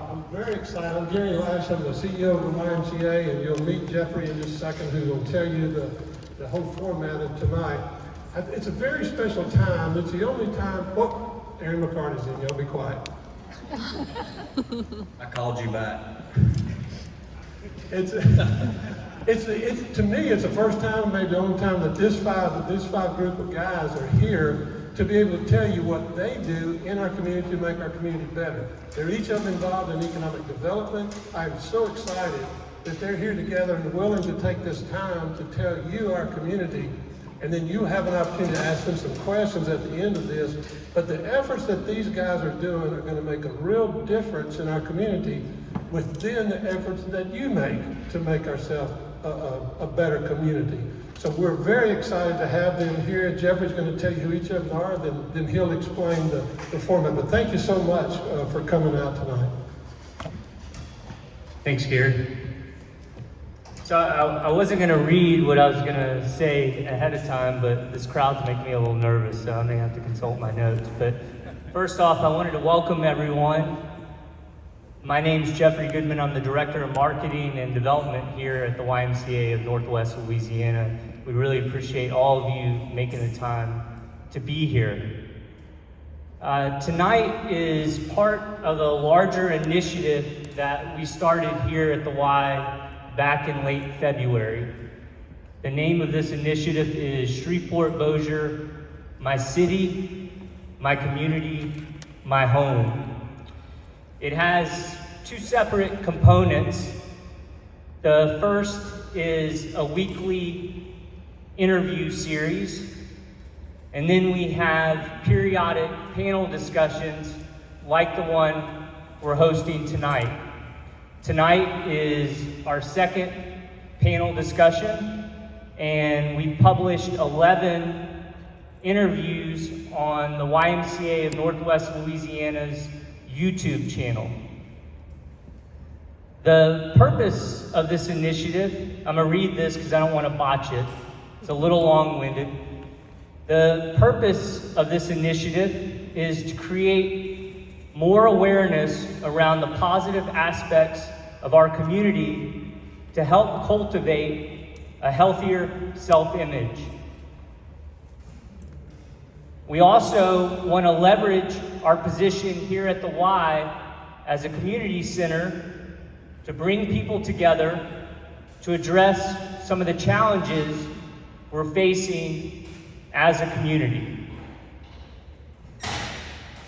I'm very excited. I'm Gary Lash. I'm the CEO of the YMCA, and you'll meet Jeffrey in just a second, who will tell you the whole format of tonight. It's a very special time. It's the only time. Oh, Aaron McCarty's in. Y'all be quiet. I called you back. It's to me, it's the first time, maybe the only time, that this five group of guys are here to be able to tell you what they do in our community to make our community better. They're each of them involved in economic development. I'm so excited that they're here together and willing to take this time to tell you, our community, and then you have an opportunity to ask them some questions at the end of this. But the efforts that these guys are doing are going to make a real difference in our community within the efforts that you make to make ourselves a better community. So we're very excited to have them here. Jeffrey's going to tell you who each of them are, then he'll explain the format. But thank you so much for coming out tonight. Thanks, Gary. So I wasn't going to read what I was going to say ahead of time, but this crowd's making me a little nervous, so I may have to consult my notes. But first off, I wanted to welcome everyone. My name's Jeffrey Goodman. I'm the Director of Marketing and Development here at the YMCA of Northwest Louisiana. We really appreciate all of you making the time to be here. Tonight is part of a larger initiative that we started here at the Y back in late February. The name of this initiative is Shreveport-Bossier, My City, My Community, My Home. It has two separate components. The first is a weekly interview series, and then we have periodic panel discussions like the one we're hosting tonight. Tonight is our second panel discussion, and we published 11 interviews on the YMCA of Northwest Louisiana's YouTube channel. The purpose of this initiative, I'm gonna read this because I don't want to botch it. It's a little long-winded. The purpose of this initiative is to create more awareness around the positive aspects of our community to help cultivate a healthier self-image. We also want to leverage our position here at the Y as a community center to bring people together to address some of the challenges we're facing as a community.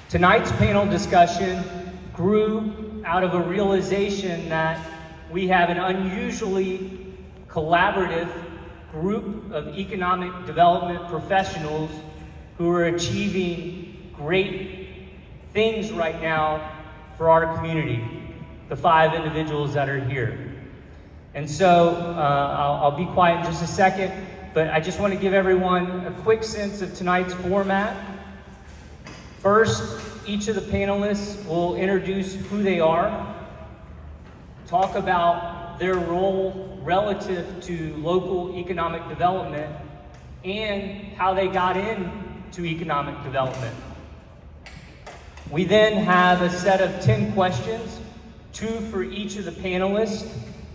Tonight's panel discussion grew out of a realization that we have an unusually collaborative group of economic development professionals who are achieving great things right now for our community, the 5 individuals that are here. And so I'll be quiet in just a second, but I just want to give everyone a quick sense of tonight's format. First, each of the panelists will introduce who they are, talk about their role relative to local economic development, and how they got into economic development. We then have a set of 10 questions, 2 for each of the panelists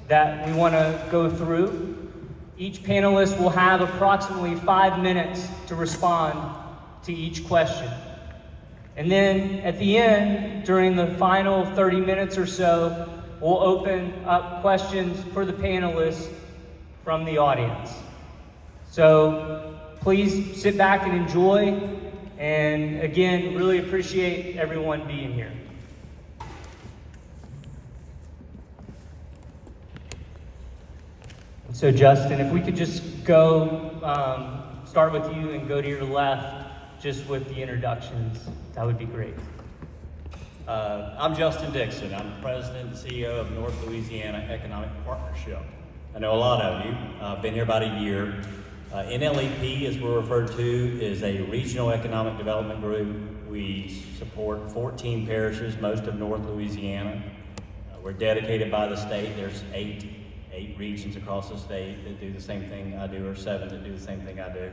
that we want to go through. Each panelist will have approximately 5 minutes to respond to each question. And then at the end, during the final 30 minutes or so, we'll open up questions for the panelists from the audience. So please sit back and enjoy. And again, really appreciate everyone being here. So Justyn, if we could just go, start with you and go to your left, just with the introductions, that would be great. I'm Justyn Dixon. I'm the President and CEO of North Louisiana Economic Partnership. I know a lot of you. I've been here about a year. NLEP, as we're referred to, is a regional economic development group. We support 14 parishes, most of North Louisiana. We're dedicated by the state. There's eight regions across the state that do the same thing I do, or 7 that do the same thing I do.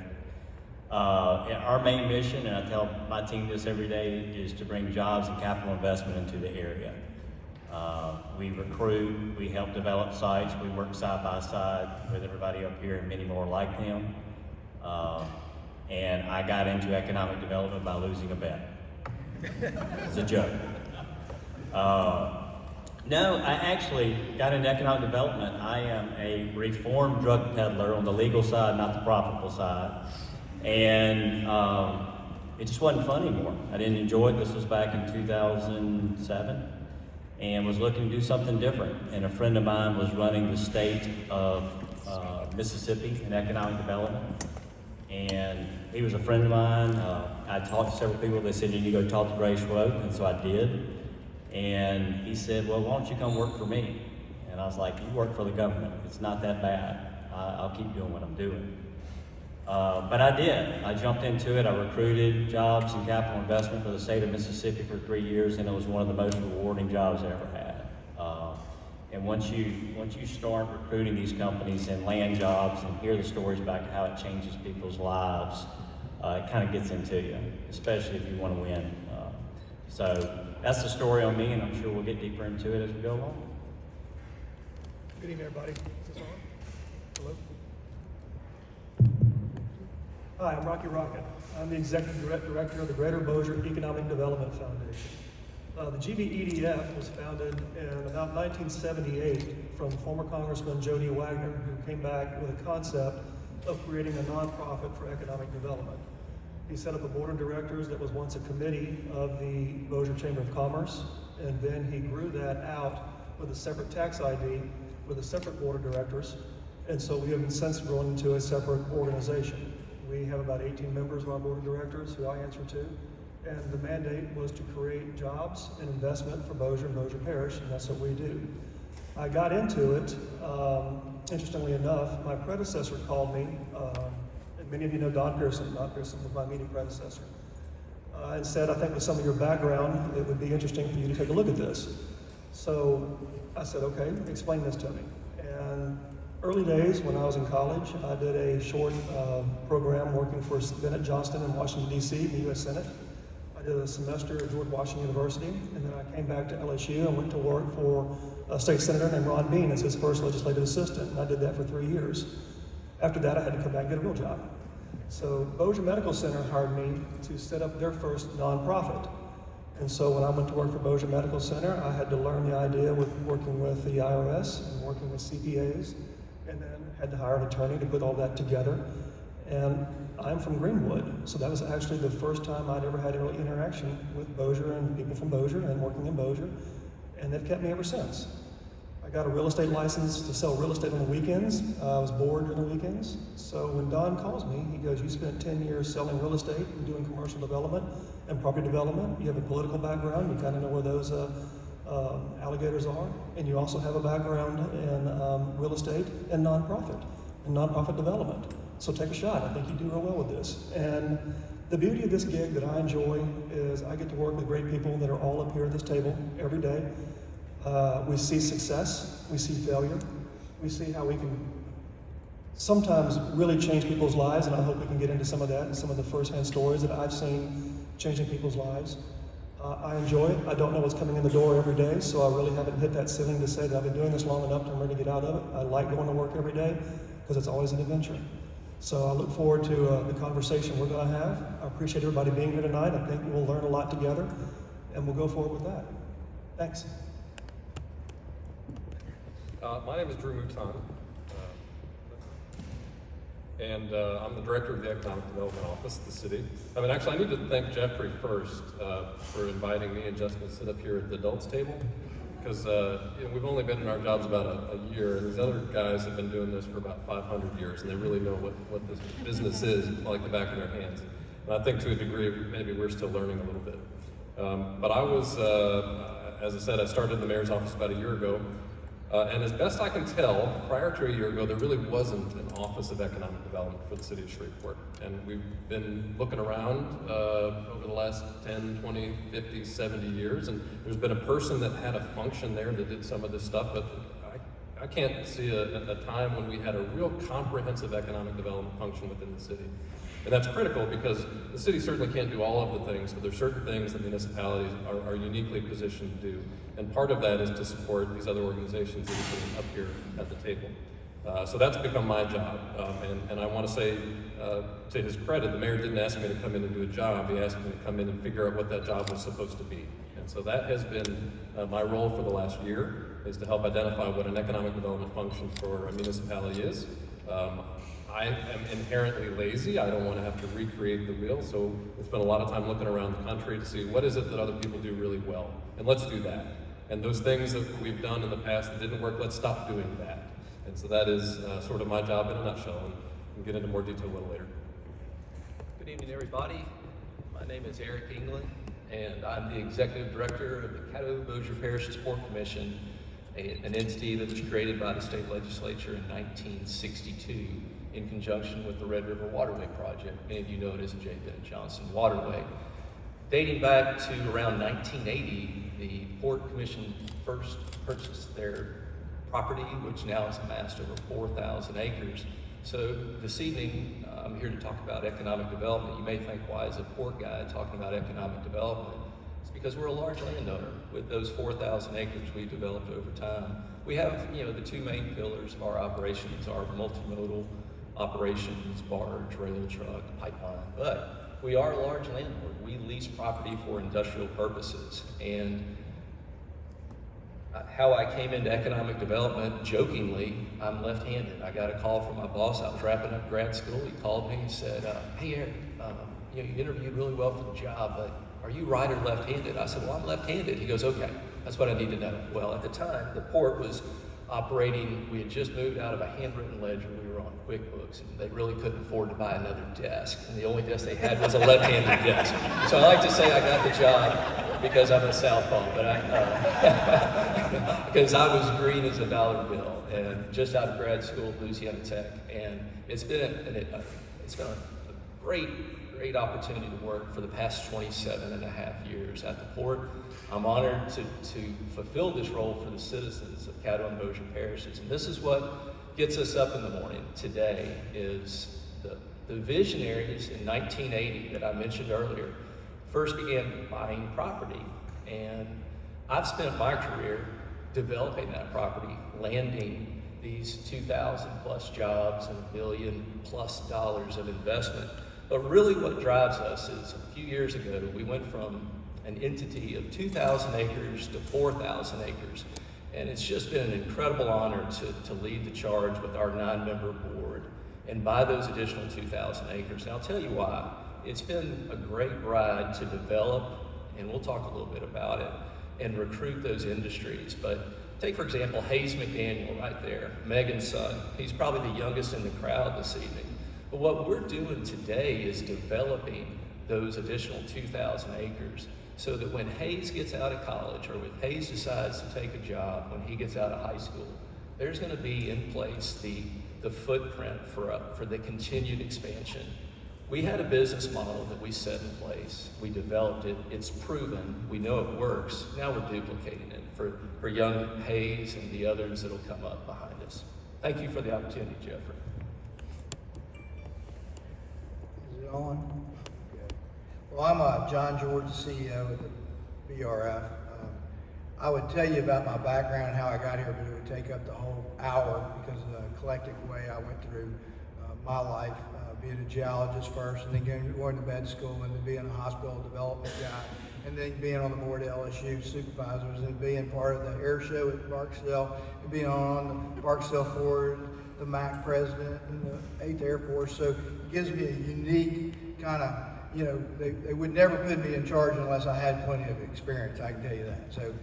Our main mission, and I tell my team this every day, is to bring jobs and capital investment into the area. We recruit, we help develop sites, we work side by side with everybody up here and many more like them. And I got into economic development by losing a bet. It's a joke. No, I actually got into economic development. I am a reformed drug peddler on the legal side, not the profitable side. And it just wasn't fun anymore. I didn't enjoy it. This was back in 2007 and was looking to do something different. And a friend of mine was running the state of Mississippi in economic development. And he was a friend of mine. I talked to several people. They said, you need to go talk to Grace Road. And so I did. And he said, well, why don't you come work for me? And I was like, you work for the government. It's not that bad. I'll keep doing what I'm doing. But I did. I jumped into it. I recruited jobs and capital investment for the state of Mississippi for 3 years, and it was one of the most rewarding jobs I ever had. And once you start recruiting these companies and land jobs and hear the stories about how it changes people's lives, it kind of gets into you, especially if you want to win. So that's the story on me, and I'm sure we'll get deeper into it as we go along. Good evening, everybody. Is this on? Hello? Hi, I'm Rockett. I'm the Executive Director of the Greater Bossier Economic Development Foundation. The GBEDF was founded in about 1978 from former Congressman Jody Wagner, who came back with a concept of creating a nonprofit for economic development. He set up a board of directors that was once a committee of the Bossier Chamber of Commerce, and then he grew that out with a separate tax ID, with a separate board of directors, and so we have since grown into a separate organization. We have about 18 members of our board of directors who I answer to, and the mandate was to create jobs and investment for Bossier and Bossier Parish, and that's what we do. I got into it, interestingly enough, my predecessor called me, and many of you know Don Pearson. Don Pearson was my immediate predecessor, and said, I think with some of your background, it would be interesting for you to take a look at this. So I said, okay, explain this to me. And early days when I was in college, I did a short program working for Bennett Justyn in Washington, D.C., in the U.S. Senate. I did a semester at George Washington University, and then I came back to LSU and went to work for a state senator named Ron Bean as his first legislative assistant, and I did that for 3 years. After that, I had to come back and get a real job. So Biomedical Center hired me to set up their first nonprofit. And so when I went to work for Biomedical Center, I had to learn the idea with working with the IRS and working with CPAs, and then had to hire an attorney to put all that together. And I'm from Greenwood, so that was actually the first time I'd ever had any interaction with Bossier and people from Bossier and working in Bossier, and they've kept me ever since. I got a real estate license to sell real estate on the weekends. I was bored during the weekends. So when Don calls me, he goes, you spent 10 years selling real estate and doing commercial development and property development. You have a political background. You kind of know where those alligators are. And you also have a background in real estate and nonprofit development. So take a shot. I think you do real well with this. And the beauty of this gig that I enjoy is I get to work with great people that are all up here at this table every day. We see success, we see failure, we see how we can sometimes really change people's lives, and I hope we can get into some of that and some of the first-hand stories that I've seen changing people's lives. I enjoy it. I don't know what's coming in the door every day, so I really haven't hit that ceiling to say that I've been doing this long enough and I'm ready to get out of it. I like going to work every day because it's always an adventure. So I look forward to the conversation we're going to have. I appreciate everybody being here tonight. I think we'll learn a lot together, and we'll go forward with that. Thanks. My name is Mouton, and I'm the director of the Economic Development Office at the city. Actually, I need to thank Jeffrey first for inviting me and Justyn to sit up here at the adults table, because we've only been in our jobs about a year, and these other guys have been doing this for about 500 years, and they really know what this business is like the back of their hands. And I think to a degree, maybe we're still learning a little bit. But I was, as I said, I started in the mayor's office about a year ago. And as best I can tell, prior to a year ago, there really wasn't an Office of Economic Development for the city of Shreveport. And we've been looking around over the last 10, 20, 50, 70 years, and there's been a person that had a function there that did some of this stuff, but I can't see a time when we had a real comprehensive economic development function within the city. And that's critical because the city certainly can't do all of the things, but there's certain things that municipalities are uniquely positioned to do. And part of that is to support these other organizations that are sitting up here at the table. So that's become my job. And I want to say, to his credit, the mayor didn't ask me to come in and do a job. He asked me to come in and figure out what that job was supposed to be. And so that has been my role for the last year, is to help identify what an economic development function for a municipality is. I am inherently lazy. I don't want to have to recreate the wheel. So we spent a lot of time looking around the country to see what is it that other people do really well. And let's do that. And those things that we've done in the past that didn't work, let's stop doing that. And so that is sort of my job in a nutshell, and we'll get into more detail a little later. Good evening, everybody. My name is Eric England, and I'm the Executive Director of the Caddo-Bossier Parish Support Commission, an entity that was created by the state legislature in 1962 in conjunction with the Red River Waterway Project. Many of you know it as the J. Bennett Johnson Waterway. Dating back to around 1980, the Port Commission first purchased their property, which now has amassed over 4,000 acres. So this evening, I'm here to talk about economic development. You may think, why is a port guy talking about economic development? It's because we're a large landowner. With those 4,000 acres we've developed over time, we have, the two main pillars of our operations are multimodal operations, barge, rail, truck, pipeline. But we are a large landlord. We lease property for industrial purposes. And how I came into economic development, jokingly, I'm left-handed. I got a call from my boss. I was wrapping up grad school. He called me and said, hey, Eric, you interviewed really well for the job, but are you right or left-handed? I said, well, I'm left-handed. He goes, okay, that's what I need to know. Well, at the time, the port was operating, we had just moved out of a handwritten ledger. We were on QuickBooks, and they really couldn't afford to buy another desk. And the only desk they had was a left-handed desk. So I like to say I got the job because I'm a southpaw, but because I was green as a dollar bill, and just out of grad school at Louisiana Tech. And it's been a great opportunity to work for the past 27 and a half years at the port. I'm honored to fulfill this role for the citizens of Caddo and Bossier parishes. And this is what gets us up in the morning today, is the visionaries in 1980 that I mentioned earlier first began buying property. And I've spent my career developing that property, landing these 2,000 plus jobs and $1 billion plus of investment. But really what drives us is a few years ago, we went from an entity of 2,000 acres to 4,000 acres. And it's just been an incredible honor to lead the charge with our 9-member board and buy those additional 2,000 acres. And I'll tell you why. It's been a great ride to develop, and we'll talk a little bit about it, and recruit those industries. But take, for example, Hayes McDaniel right there, Megan's son. He's probably the youngest in the crowd this evening. But what we're doing today is developing those additional 2,000 acres so that when Hayes gets out of college, or when Hayes decides to take a job when he gets out of high school, there's going to be in place the footprint for the continued expansion. We had a business model that we set in place. We developed it. It's proven. We know it works. Now we're duplicating it for young Hayes and the others that'll come up behind us. Thank you for the opportunity, Jeffrey. Is it on? Okay. Well, I'm John George, the CEO of the BRF. I would tell you about my background, how I got here, but it would take up the whole hour because of the eclectic way I went through my life. Being a geologist first, and then going to med school, and then being a hospital development guy, and then being on the board of LSU supervisors, and being part of the air show at Barksdale, and being on the Barksdale Ford, the MAC president, and the 8th Air Force. So it gives me a unique kind of, they would never put me in charge unless I had plenty of experience, I can tell you that. So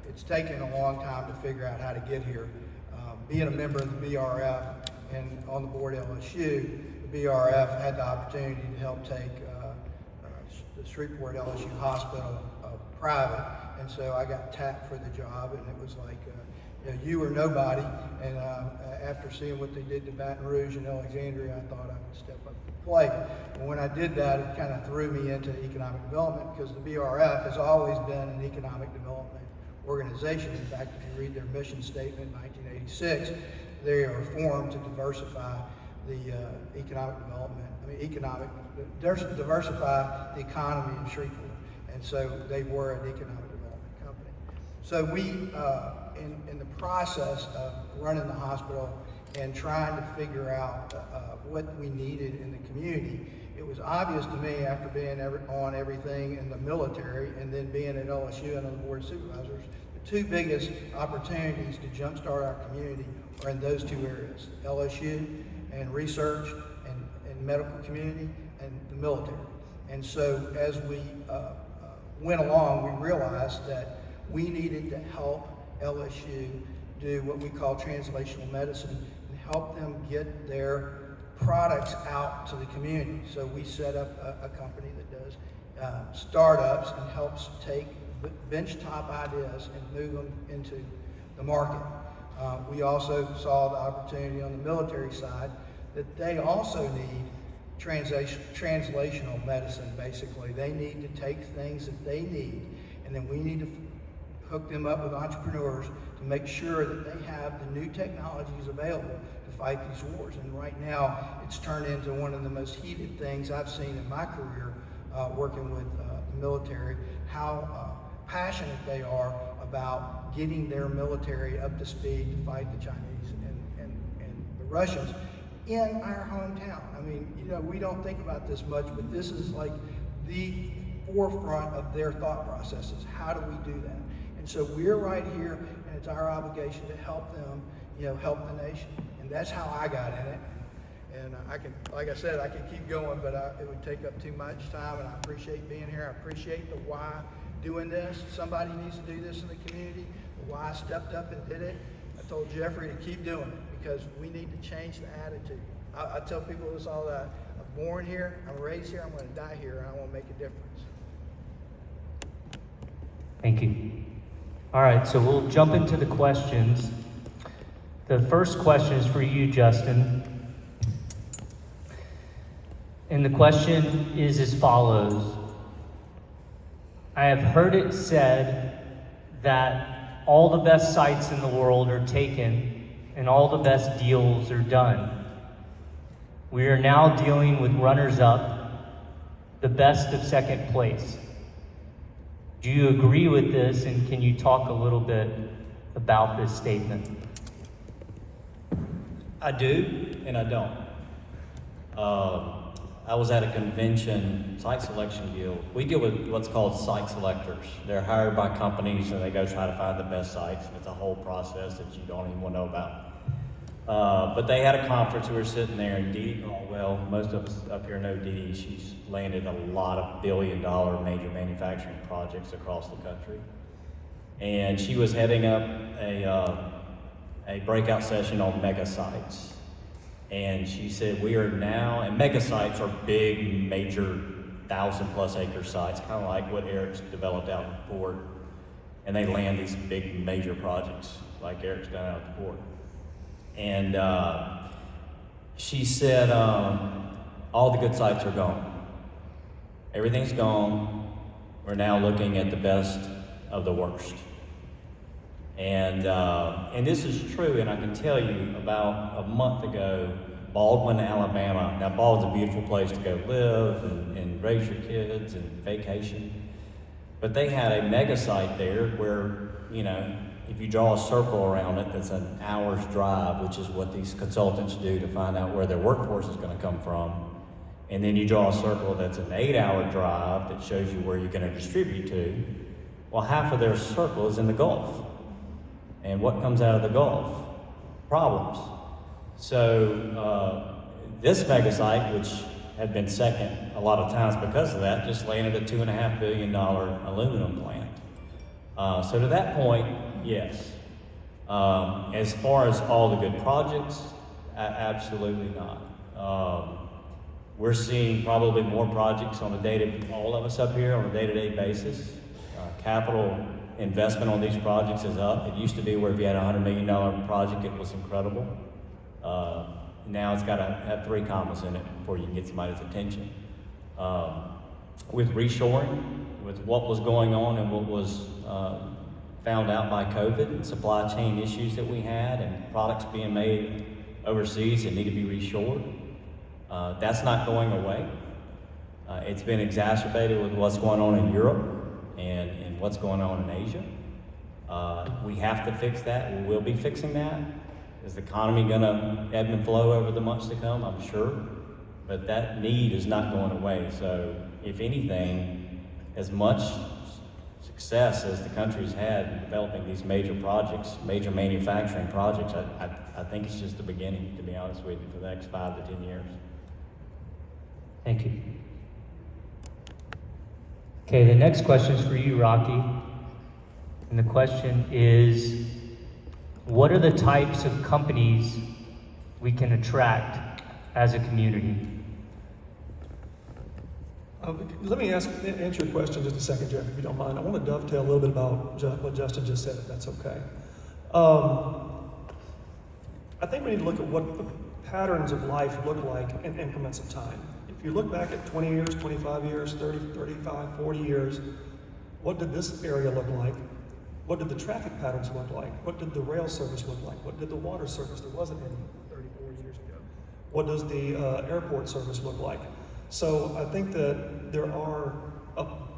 it's taken a long time to figure out how to get here. Being a member of the BRF and on the board of LSU, BRF had the opportunity to help take the Shreveport LSU hospital private, and so I got tapped for the job, and it was like you or nobody. And after seeing what they did to Baton Rouge and Alexandria, I thought I would step up to the plate. And when I did that, it kind of threw me into economic development, because the BRF has always been an economic development organization. In fact, if you read their mission statement in 1986, they are formed to diversify the diversify the economy in Shreveport. And so they were an economic development company. So we, in the process of running the hospital and trying to figure out what we needed in the community, it was obvious to me after being on everything in the military and then being at LSU and on the board of supervisors, the two biggest opportunities to jumpstart our community are in those two areas, LSU and research and medical community and the military. And so as we went along, we realized that we needed to help LSU do what we call translational medicine and help them get their products out to the community. So we set up a company that does startups and helps take benchtop ideas and move them into the market. We also saw the opportunity on the military side that they also need translational medicine, basically. They need to take things that they need, and then we need to hook them up with entrepreneurs to make sure that they have the new technologies available to fight these wars. And right now, it's turned into one of the most heated things I've seen in my career working with the military, how passionate they are about getting their military up to speed to fight the Chinese and the Russians in our hometown. I mean, you know, we don't think about this much, but this is like the forefront of their thought processes. How do we do that? And so we're right here, and it's our obligation to help them, you know, help the nation. And that's how I got in it. And I can, like I said, I could keep going, but it would take up too much time, and I appreciate being here. I appreciate the why doing this. Somebody needs to do this in the community. The why stepped up and did it. I told Jeffrey to keep doing it because we need to change the attitude. I tell people this all the time. I'm born here, I'm raised here, I'm going to die here, and I want to make a difference. Thank you. All right, so we'll jump into the questions. The first question is for you, Justyn. And the question is as follows. I have heard it said that all the best sites in the world are taken and all the best deals are done. We are now dealing with runners-up, the best of second place. Do you agree with this, and can you talk a little bit about this statement? I do, and I don't. I was at a convention, site selection deal. We deal with what's called site selectors. They're hired by companies and they go try to find the best sites. It's a whole process that you don't even want to know about. But they had a conference, we were sitting there, and Dee Dee, well, most of us up here know Dee Dee. She's landed a lot of billion-dollar major manufacturing projects across the country. And she was heading up a breakout session on mega sites. And she said, we are now, and mega sites are big, major, 1,000+ acre sites, kind of like what Eric's developed out in the port. And they land these big, major projects, like Eric's done out at the port. And she said, all the good sites are gone. Everything's gone. We're now looking at the best of the worst. And this is true, and I can tell you about a month ago, Baldwin, Alabama. Now, Baldwin's a beautiful place to go live and raise your kids and vacation. But they had a mega site there where, you know, if you draw a circle around it, that's an hour's drive, which is what these consultants do to find out where their workforce is going to come from. And then you draw a circle that's an 8-hour drive that shows you where you're going to distribute to. Well, half of their circle is in the Gulf. And what comes out of the Gulf? Problems. So this mega site, which had been second a lot of times because of that, just landed a $2.5 billion aluminum plant. So to that point, yes. As far as all the good projects, absolutely not. We're seeing probably more projects on a all of us up here on a day-to-day basis. Capital investment on these projects is up. It used to be where if you had a $100 million project, it was incredible. Now it's got to have 3 commas in it before you can get somebody's attention. With reshoring, with what was going on and what was found out by COVID and supply chain issues that we had and products being made overseas that need to be reshored, that's not going away. It's been exacerbated with what's going on in Europe and what's going on in Asia. We have to fix that. We will be fixing that. Is the economy going to ebb and flow over the months to come? I'm sure. But that need is not going away. So if anything, as much success as the country's had in developing these major projects, major manufacturing projects, I think it's just the beginning, to be honest with you, for the next 5 to 10 years. Thank you. Okay, the next question is for you, Rocky. And the question is, what are the types of companies we can attract as a community? Let me answer your question just a second, Jeff, if you don't mind. I want to dovetail a little bit about what Justyn just said, if that's okay. I think we need to look at what the patterns of life look like in increments of time. If you look back at 20 years, 25 years, 30, 35, 40 years, what did this area look like? What did the traffic patterns look like? What did the rail service look like? What did the water service, there wasn't any 30, 40 years ago? What does the airport service look like? So I think that there are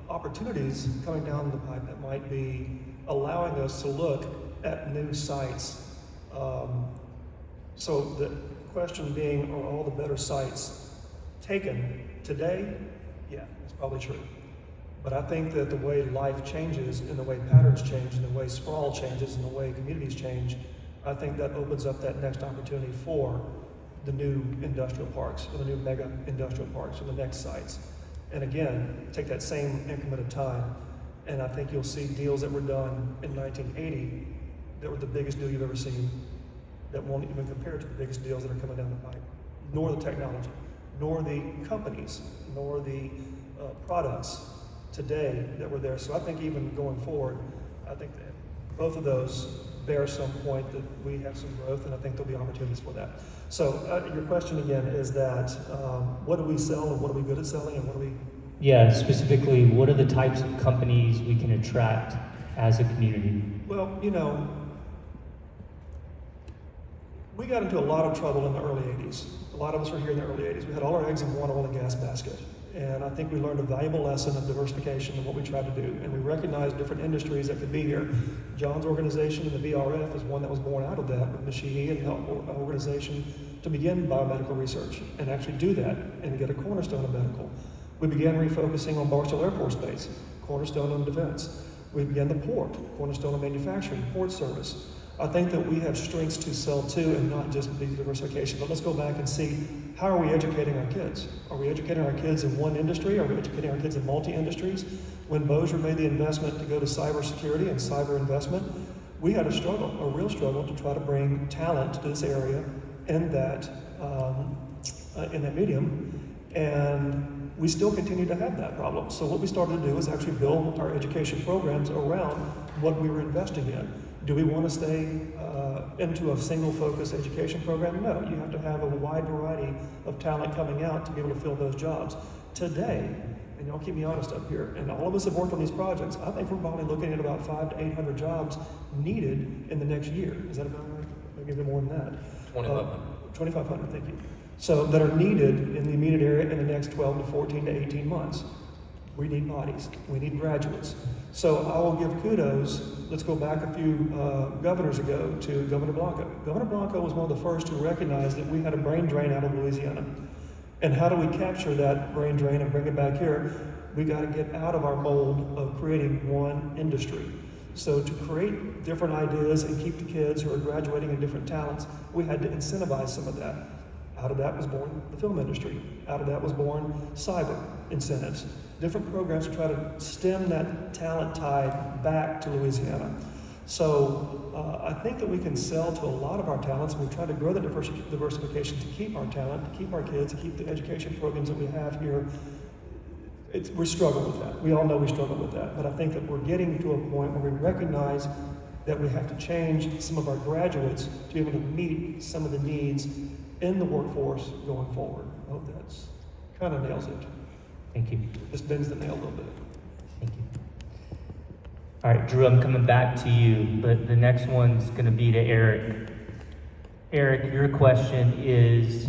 opportunities coming down the pipe that might be allowing us to look at new sites. So the question being, are all the better sites taken today? Yeah, that's probably true. But I think that the way life changes and the way patterns change and the way sprawl changes and the way communities change, I think that opens up that next opportunity for the new industrial parks or the new mega industrial parks or the next sites. And again, take that same increment of time, and I think you'll see deals that were done in 1980 that were the biggest deal you've ever seen that won't even compare to the biggest deals that are coming down the pipe, nor the technology, nor the companies, nor the products today that were there. So I think even going forward, I think that both of those bear some point that we have some growth, and I think there'll be opportunities for that. So your question again is that what do we sell and what are we good at selling and what do we? Yeah, specifically, what are the types of companies we can attract as a community? Well, you know, we got into a lot of trouble in the early 80s. A lot of us were here in the early 80s. We had all our eggs in one oil and gas basket. And I think we learned a valuable lesson of diversification in what we tried to do. And we recognized different industries that could be here. John's organization, the BRF, is one that was born out of that, with Mashihi and the organization to begin biomedical research and actually do that and get a cornerstone of medical. We began refocusing on Barstow Air Force Base, cornerstone on defense. We began the port, cornerstone of manufacturing, port service. I think that we have strengths to sell to and not just be diversification. But let's go back and see, how are we educating our kids? Are we educating our kids in one industry? Are we educating our kids in multi-industries? When Bossier made the investment to go to cybersecurity and cyber investment, we had a struggle, a real struggle, to try to bring talent to this area in that medium. And we still continue to have that problem. So what we started to do is actually build our education programs around what we were investing in. Do we want to stay into a single focus education program? No, you have to have a wide variety of talent coming out to be able to fill those jobs. Today, and y'all keep me honest up here, and all of us have worked on these projects, I think we're probably looking at about 500 to 800 jobs needed in the next year. Is that about right? Maybe even more than that. 2,500. 2,500, thank you. So that are needed in the immediate area in the next 12 to 14 to 18 months. We need bodies. We need graduates. So I will give kudos. Let's go back a few governors ago to Governor Blanco. Governor Blanco was one of the first to recognize that we had a brain drain out of Louisiana. And how do we capture that brain drain and bring it back here? We got to get out of our mold of creating one industry. So to create different ideas and keep the kids who are graduating in different talents, we had to incentivize some of that. Out of that was born the film industry. Out of that was born cyber incentives. Different programs to try to stem that talent tide back to Louisiana. So I think that we can sell to a lot of our talents, and we try to grow the diversification to keep our talent, to keep our kids, to keep the education programs that we have here. We struggle with that. We all know we struggle with that. But I think that we're getting to a point where we recognize that we have to change some of our graduates to be able to meet some of the needs in the workforce going forward. I hope that's kind of nails it. Thank you. This bends the nail a little bit. Thank you. All right, Drew, I'm coming back to you, but the next one's going to be to Eric. Eric, your question is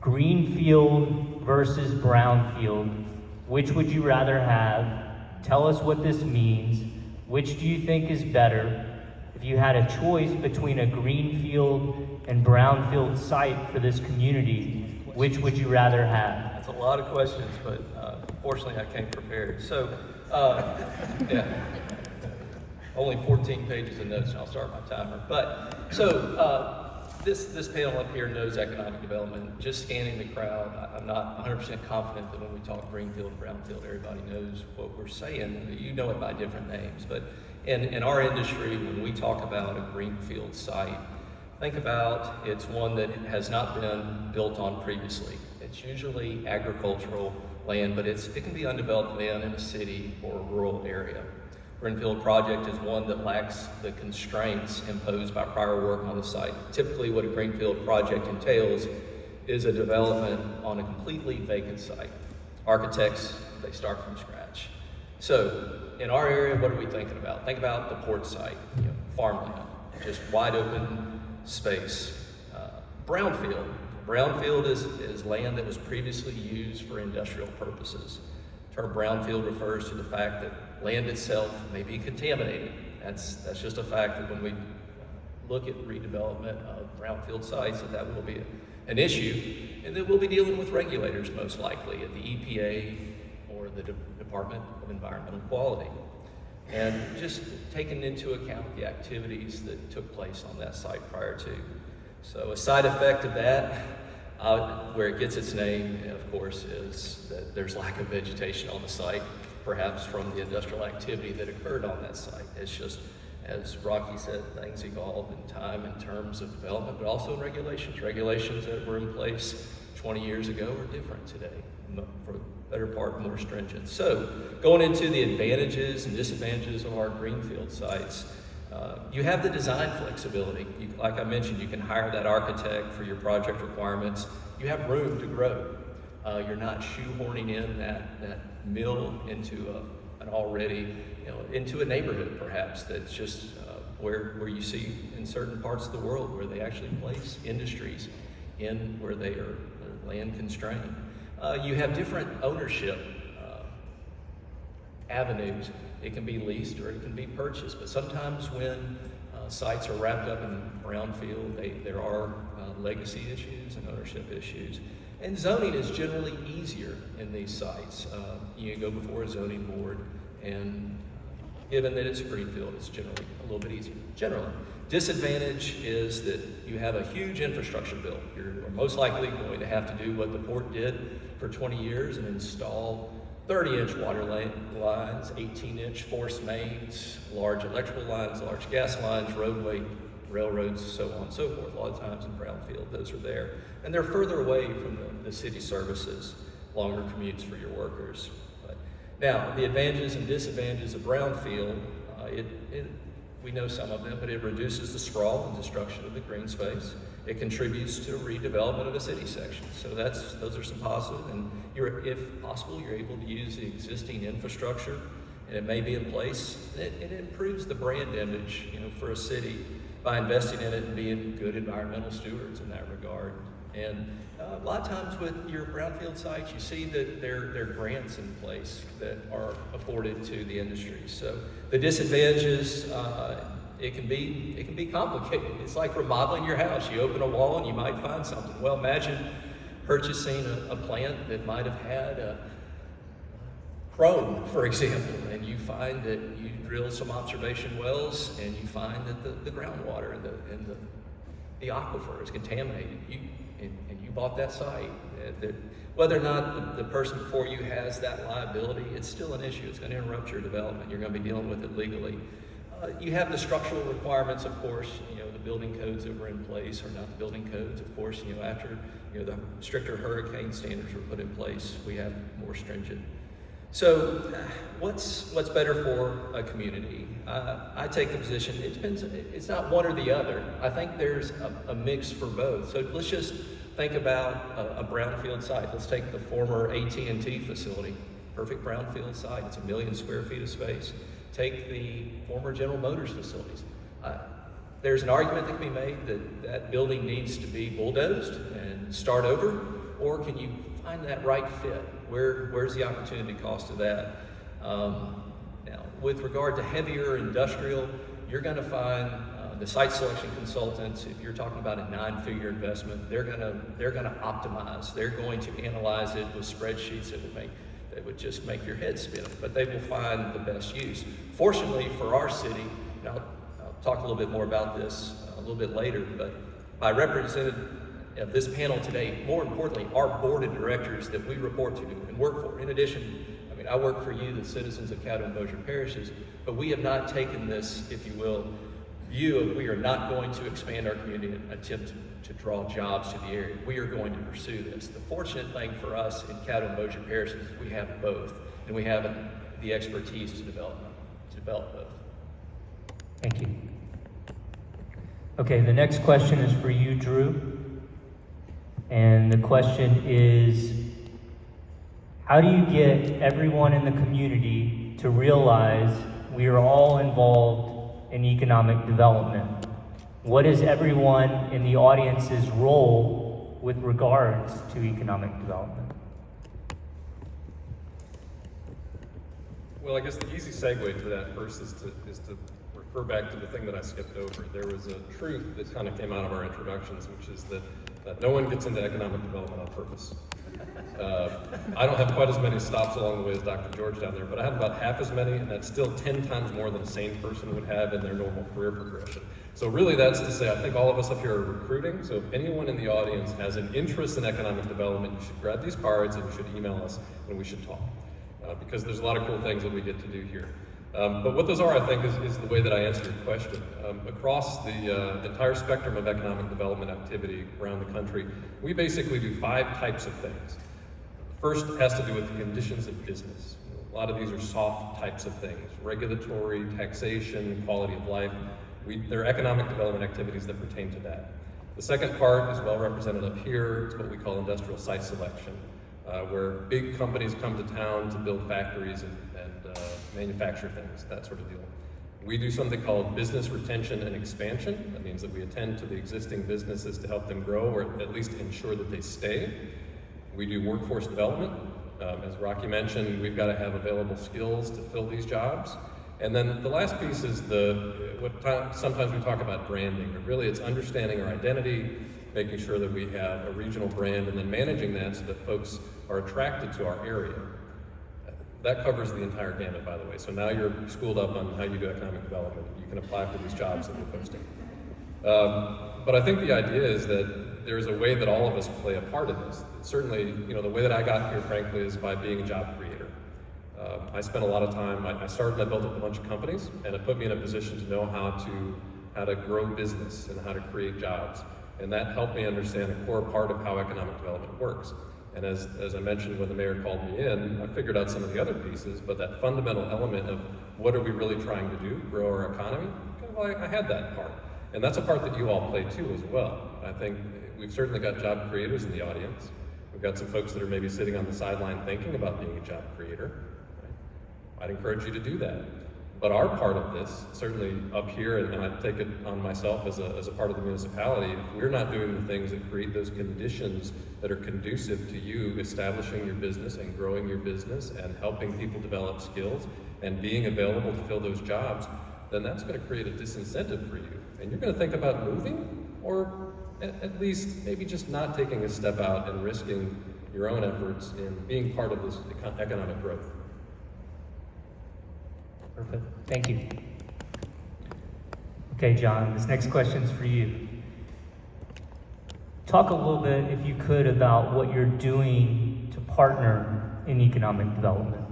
Greenfield versus brownfield. Which would you rather have? Tell us what this means. which do you think is better if you had a choice between a greenfield and brownfield site for this community? Which would you rather have? That's a lot of questions, but fortunately I came prepared. So, yeah, only 14 pages of notes, and I'll start my timer. But so this panel up here knows economic development. Just scanning the crowd, I'm not 100% confident that when we talk greenfield and brownfield, everybody knows what we're saying. You know it by different names, but in our industry, when we talk about a greenfield site, think about it's one that has not been built on previously. It's usually agricultural land, but it can be undeveloped land in a city or a rural area. Greenfield project is one that lacks the constraints imposed by prior work on the site. Typically what a greenfield project entails is a development on a completely vacant site. Architects, they start from scratch. So in our area, what are we thinking about? Think about the port site, farmland, just wide open space. Brownfield. Brownfield is land that was previously used for industrial purposes. The term brownfield refers to the fact that land itself may be contaminated. That's just a fact that when we look at redevelopment of brownfield sites, that will be an issue, and that we'll be dealing with regulators most likely at the EPA or the Department of Environmental Quality. And just taking into account the activities that took place on that site prior to. So a side effect of that, where it gets its name, of course, is that there's lack of vegetation on the site, perhaps from the industrial activity that occurred on that site. It's just, as Rocky said, things evolve in time in terms of development, but also in regulations. Regulations that were in place 20 years ago are different today, for the better part, more stringent. So going into the advantages and disadvantages of our greenfield sites, you have the design flexibility. Like I mentioned, you can hire that architect for your project requirements. You have room to grow. You're not shoehorning in that mill into an already, into a neighborhood perhaps that's just where you see in certain parts of the world where they actually place industries in where they're land constrained. You have different ownership avenues. It can be leased or it can be purchased, but sometimes when sites are wrapped up in brownfield, there are legacy issues and ownership issues. And zoning is generally easier in these sites. You go before a zoning board, and given that it's a greenfield, it's generally a little bit easier. Generally. Disadvantage is that you have a huge infrastructure bill. You're most likely going to have to do what the port did for 20 years and install 30-inch water lines, 18-inch force mains, large electrical lines, large gas lines, roadway, railroads, so on and so forth. A lot of times in brownfield, those are there. And they're further away from the city services, longer commutes for your workers. But now, the advantages and disadvantages of brownfield, we know some of them, but it reduces the sprawl and destruction of the green space. It contributes to redevelopment of a city section. So those are some positive, and if possible, you're able to use the existing infrastructure, and it may be in place. It improves the brand image, for a city by investing in it and being good environmental stewards in that regard. And a lot of times with your brownfield sites, you see that there are grants in place that are afforded to the industry. So the disadvantages, it can be complicated. It's like remodeling your house. You open a wall and you might find something. Well, imagine purchasing a plant that might have had chrome, for example, and you find that you drill some observation wells and you find that the groundwater and the aquifer is contaminated. And you bought that site. Whether or not the person before you has that liability, it's still an issue. It's going to interrupt your development. You're going to be dealing with it legally. You have the structural requirements, of course, the building codes that were in place, or not the building codes, of course, after, the stricter hurricane standards were put in place, we have more stringent. So what's better for a community? I take the position, it depends, it's not one or the other. I think there's a mix for both. So let's just think about a brownfield site. Let's take the former AT&T facility, perfect brownfield site. It's 1 million square feet of space. Take the former General Motors facilities. There's an argument that can be made that that building needs to be bulldozed and start over, or can you find that right fit? Where's the opportunity cost of that? Now, with regard to heavier industrial, you're going to find the site selection consultants. If you're talking about a 9-figure investment, they're going to optimize. They're going to analyze it with spreadsheets that would just make your head spin. But they will find the best use. Fortunately for our city, and I'll talk a little bit more about this a little bit later, but by representative of this panel today, more importantly, our board of directors that we report to and work for. In addition, I mean, I work for you, the citizens of Caddo and Bossier parishes, but we have not taken this, if you will, view of we are not going to expand our community and attempt to draw jobs to the area. We are going to pursue this. The fortunate thing for us in Caddo and Bossier parishes is we have both, and we have the expertise to develop both. Thank you. Okay, the next question is for you, Drew. And the question is, how do you get everyone in the community to realize we are all involved in economic development? What is everyone in the audience's role with regards to economic development? Well, I guess the easy segue to that first is to refer back to the thing that I skipped over. There was a truth that kind of came out of our introductions, which is that no one gets into economic development on purpose. I don't have quite as many stops along the way as Dr. George down there, but I have about half as many, and that's still 10 times more than a sane person would have in their normal career progression. So really that's to say, I think all of us up here are recruiting, so if anyone in the audience has an interest in economic development, you should grab these cards and you should email us and we should talk. Because there's a lot of cool things that we get to do here. But what those are, I think, is the way that I answer your question. Across the entire spectrum of economic development activity around the country, we basically do 5 types of things. First has to do with the conditions of business. A lot of these are soft types of things: regulatory, taxation, quality of life. They're economic development activities that pertain to that. The second part is well represented up here. It's what we call industrial site selection, where big companies come to town to build factories and manufacture things, that sort of deal. We do something called business retention and expansion. That means that we attend to the existing businesses to help them grow, or at least ensure that they stay. We do workforce development. As Rocky mentioned, we've got to have available skills to fill these jobs. And then the last piece is sometimes we talk about branding, but really it's understanding our identity, making sure that we have a regional brand, and then managing that so that folks are attracted to our area. That covers the entire gamut, by the way. So now you're schooled up on how you do economic development. You can apply for these jobs that we're posting. But I think the idea is that there's a way that all of us play a part in this. Certainly, the way that I got here, frankly, is by being a job creator. I spent a lot of time, I started and I built up a bunch of companies, and it put me in a position to know how to grow business and how to create jobs. And that helped me understand a core part of how economic development works. And as I mentioned when the mayor called me in, I figured out some of the other pieces, but that fundamental element of what are we really trying to do, grow our economy, well, I had that part. And that's a part that you all play too as well. I think we've certainly got job creators in the audience. We've got some folks that are maybe sitting on the sideline thinking about being a job creator. Right? I'd encourage you to do that. But our part of this, certainly up here, and I take it on myself as a part of the municipality, if we're not doing the things that create those conditions that are conducive to you establishing your business and growing your business and helping people develop skills and being available to fill those jobs, then that's going to create a disincentive for you. And you're going to think about moving, or at least maybe just not taking a step out and risking your own efforts in being part of this economic growth. Perfect. Thank you. Okay, John, this next question's for you. Talk a little bit, if you could, about what you're doing to partner in economic development.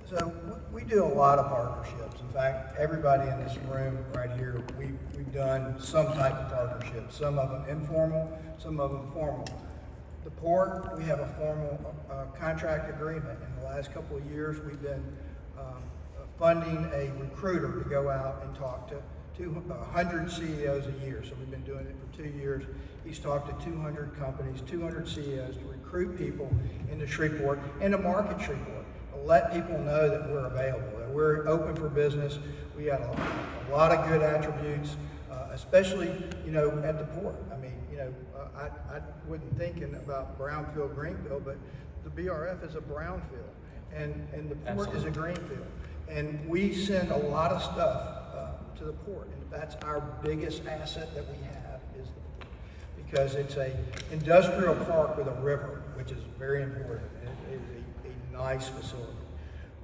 So we do a lot of partnerships. In fact, everybody in this room right here, we've done some type of partnership. Some of them informal, some of them formal. The port, we have a formal contract agreement. In the last couple of years, we've been funding a recruiter to go out and talk to 100 CEOs a year. So we've been doing it for 2 years. He's talked to 200 companies, 200 CEOs to recruit people into Shreveport and to market Shreveport. To let people know that we're available, that we're open for business. We got a lot of good attributes, especially, at the port. I mean, I wasn't thinking about brownfield, Greenfield, but the BRF is a brownfield. and the port is a Greenfield. And we send a lot of stuff to the port, and that's our biggest asset that we have is the port. Because it's a industrial park with a river, which is very important. It is a nice facility.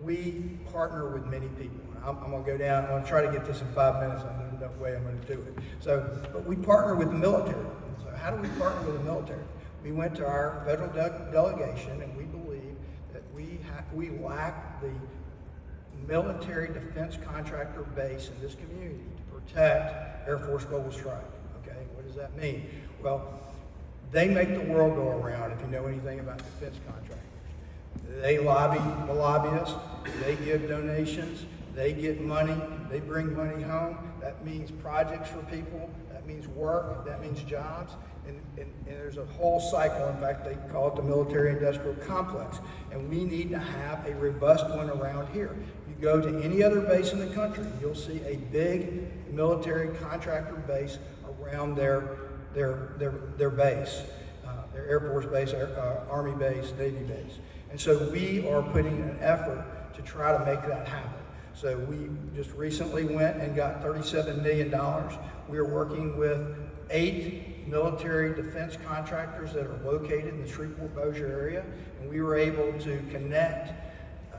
We partner with many people. I'm going to go down. I'm going to try to get this in 5 minutes. I know enough way I'm going to do it. But we partner with the military. So how do we partner with the military? We went to our federal delegation, and we believe that we lack the military defense contractor base in this community to protect Air Force Global Strike. Okay, what does that mean? Well, they make the world go around. If you know anything about defense contractors, they lobby the lobbyists. They give donations. They get money. They bring money home. That means projects for people. That means work. That means jobs. And there's a whole cycle. In fact, they call it the military-industrial complex. And we need to have a robust one around here. You go to any other base in the country, you'll see a big military contractor base around their base, their Air Force base, Army base, Navy base. And so we are putting an effort to try to make that happen. So we just recently went and got $37 million. We are working with 8 military defense contractors that are located in the Shreveport-Bossier area, and we were able to connect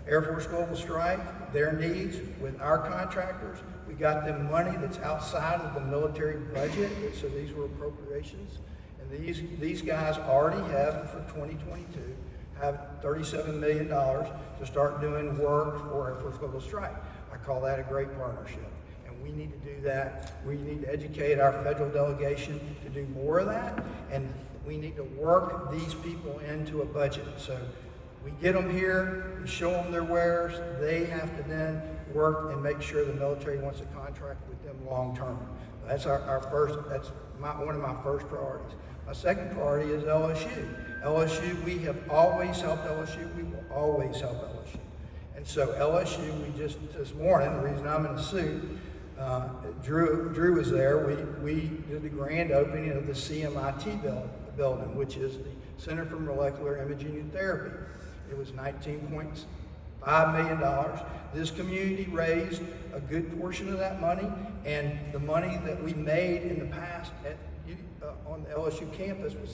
Air Force Global Strike, their needs, with our contractors. We got them money that's outside of the military budget, so these were appropriations. And these guys already have, for 2022, have $37 million to start doing work for Air Force Global Strike. I call that a great partnership. We need to do that. We need to educate our federal delegation to do more of that, and we need to work these people into a budget. So we get them here, we show them their wares, they have to then work and make sure the military wants to contract with them long term. That's our first, that's one of my first priorities. My second priority is LSU. LSU, we have always helped LSU, we will always help LSU. And so LSU, we just, this morning, the reason I'm in a suit, Drew was there. We did the grand opening of the CMIT building, which is the Center for Molecular Imaging and Therapy. It was $19.5 million. This community raised a good portion of that money, and the money that we made in the past on the LSU campus with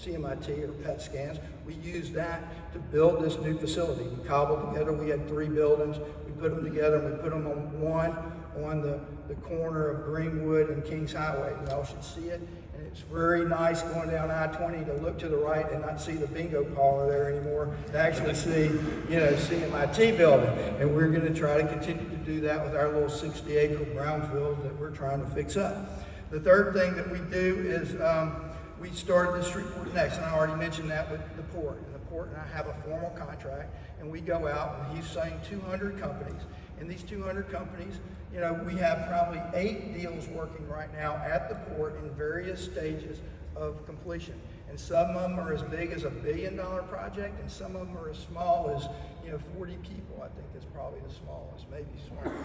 CMIT or PET scans, we used that to build this new facility. We cobbled together, we had 3 buildings, we put them together, and we put them on one on the corner of Greenwood and Kings Highway. You all should see it, and it's very nice going down I-20 to look to the right and not see the bingo parlor there anymore, to actually see, CMIT building. And we're going to try to continue to do that with our little 60-acre brownfield that we're trying to fix up. The third thing that we do is we started the Shreveport Next, and I already mentioned that with the port. And the port and I have a formal contract, and we go out, and he's saying 200 companies. And these 200 companies, we have probably 8 deals working right now at the port in various stages of completion. And some of them are as big as $1 billion project, and some of them are as small as 40 people. I think is probably the smallest, maybe smaller.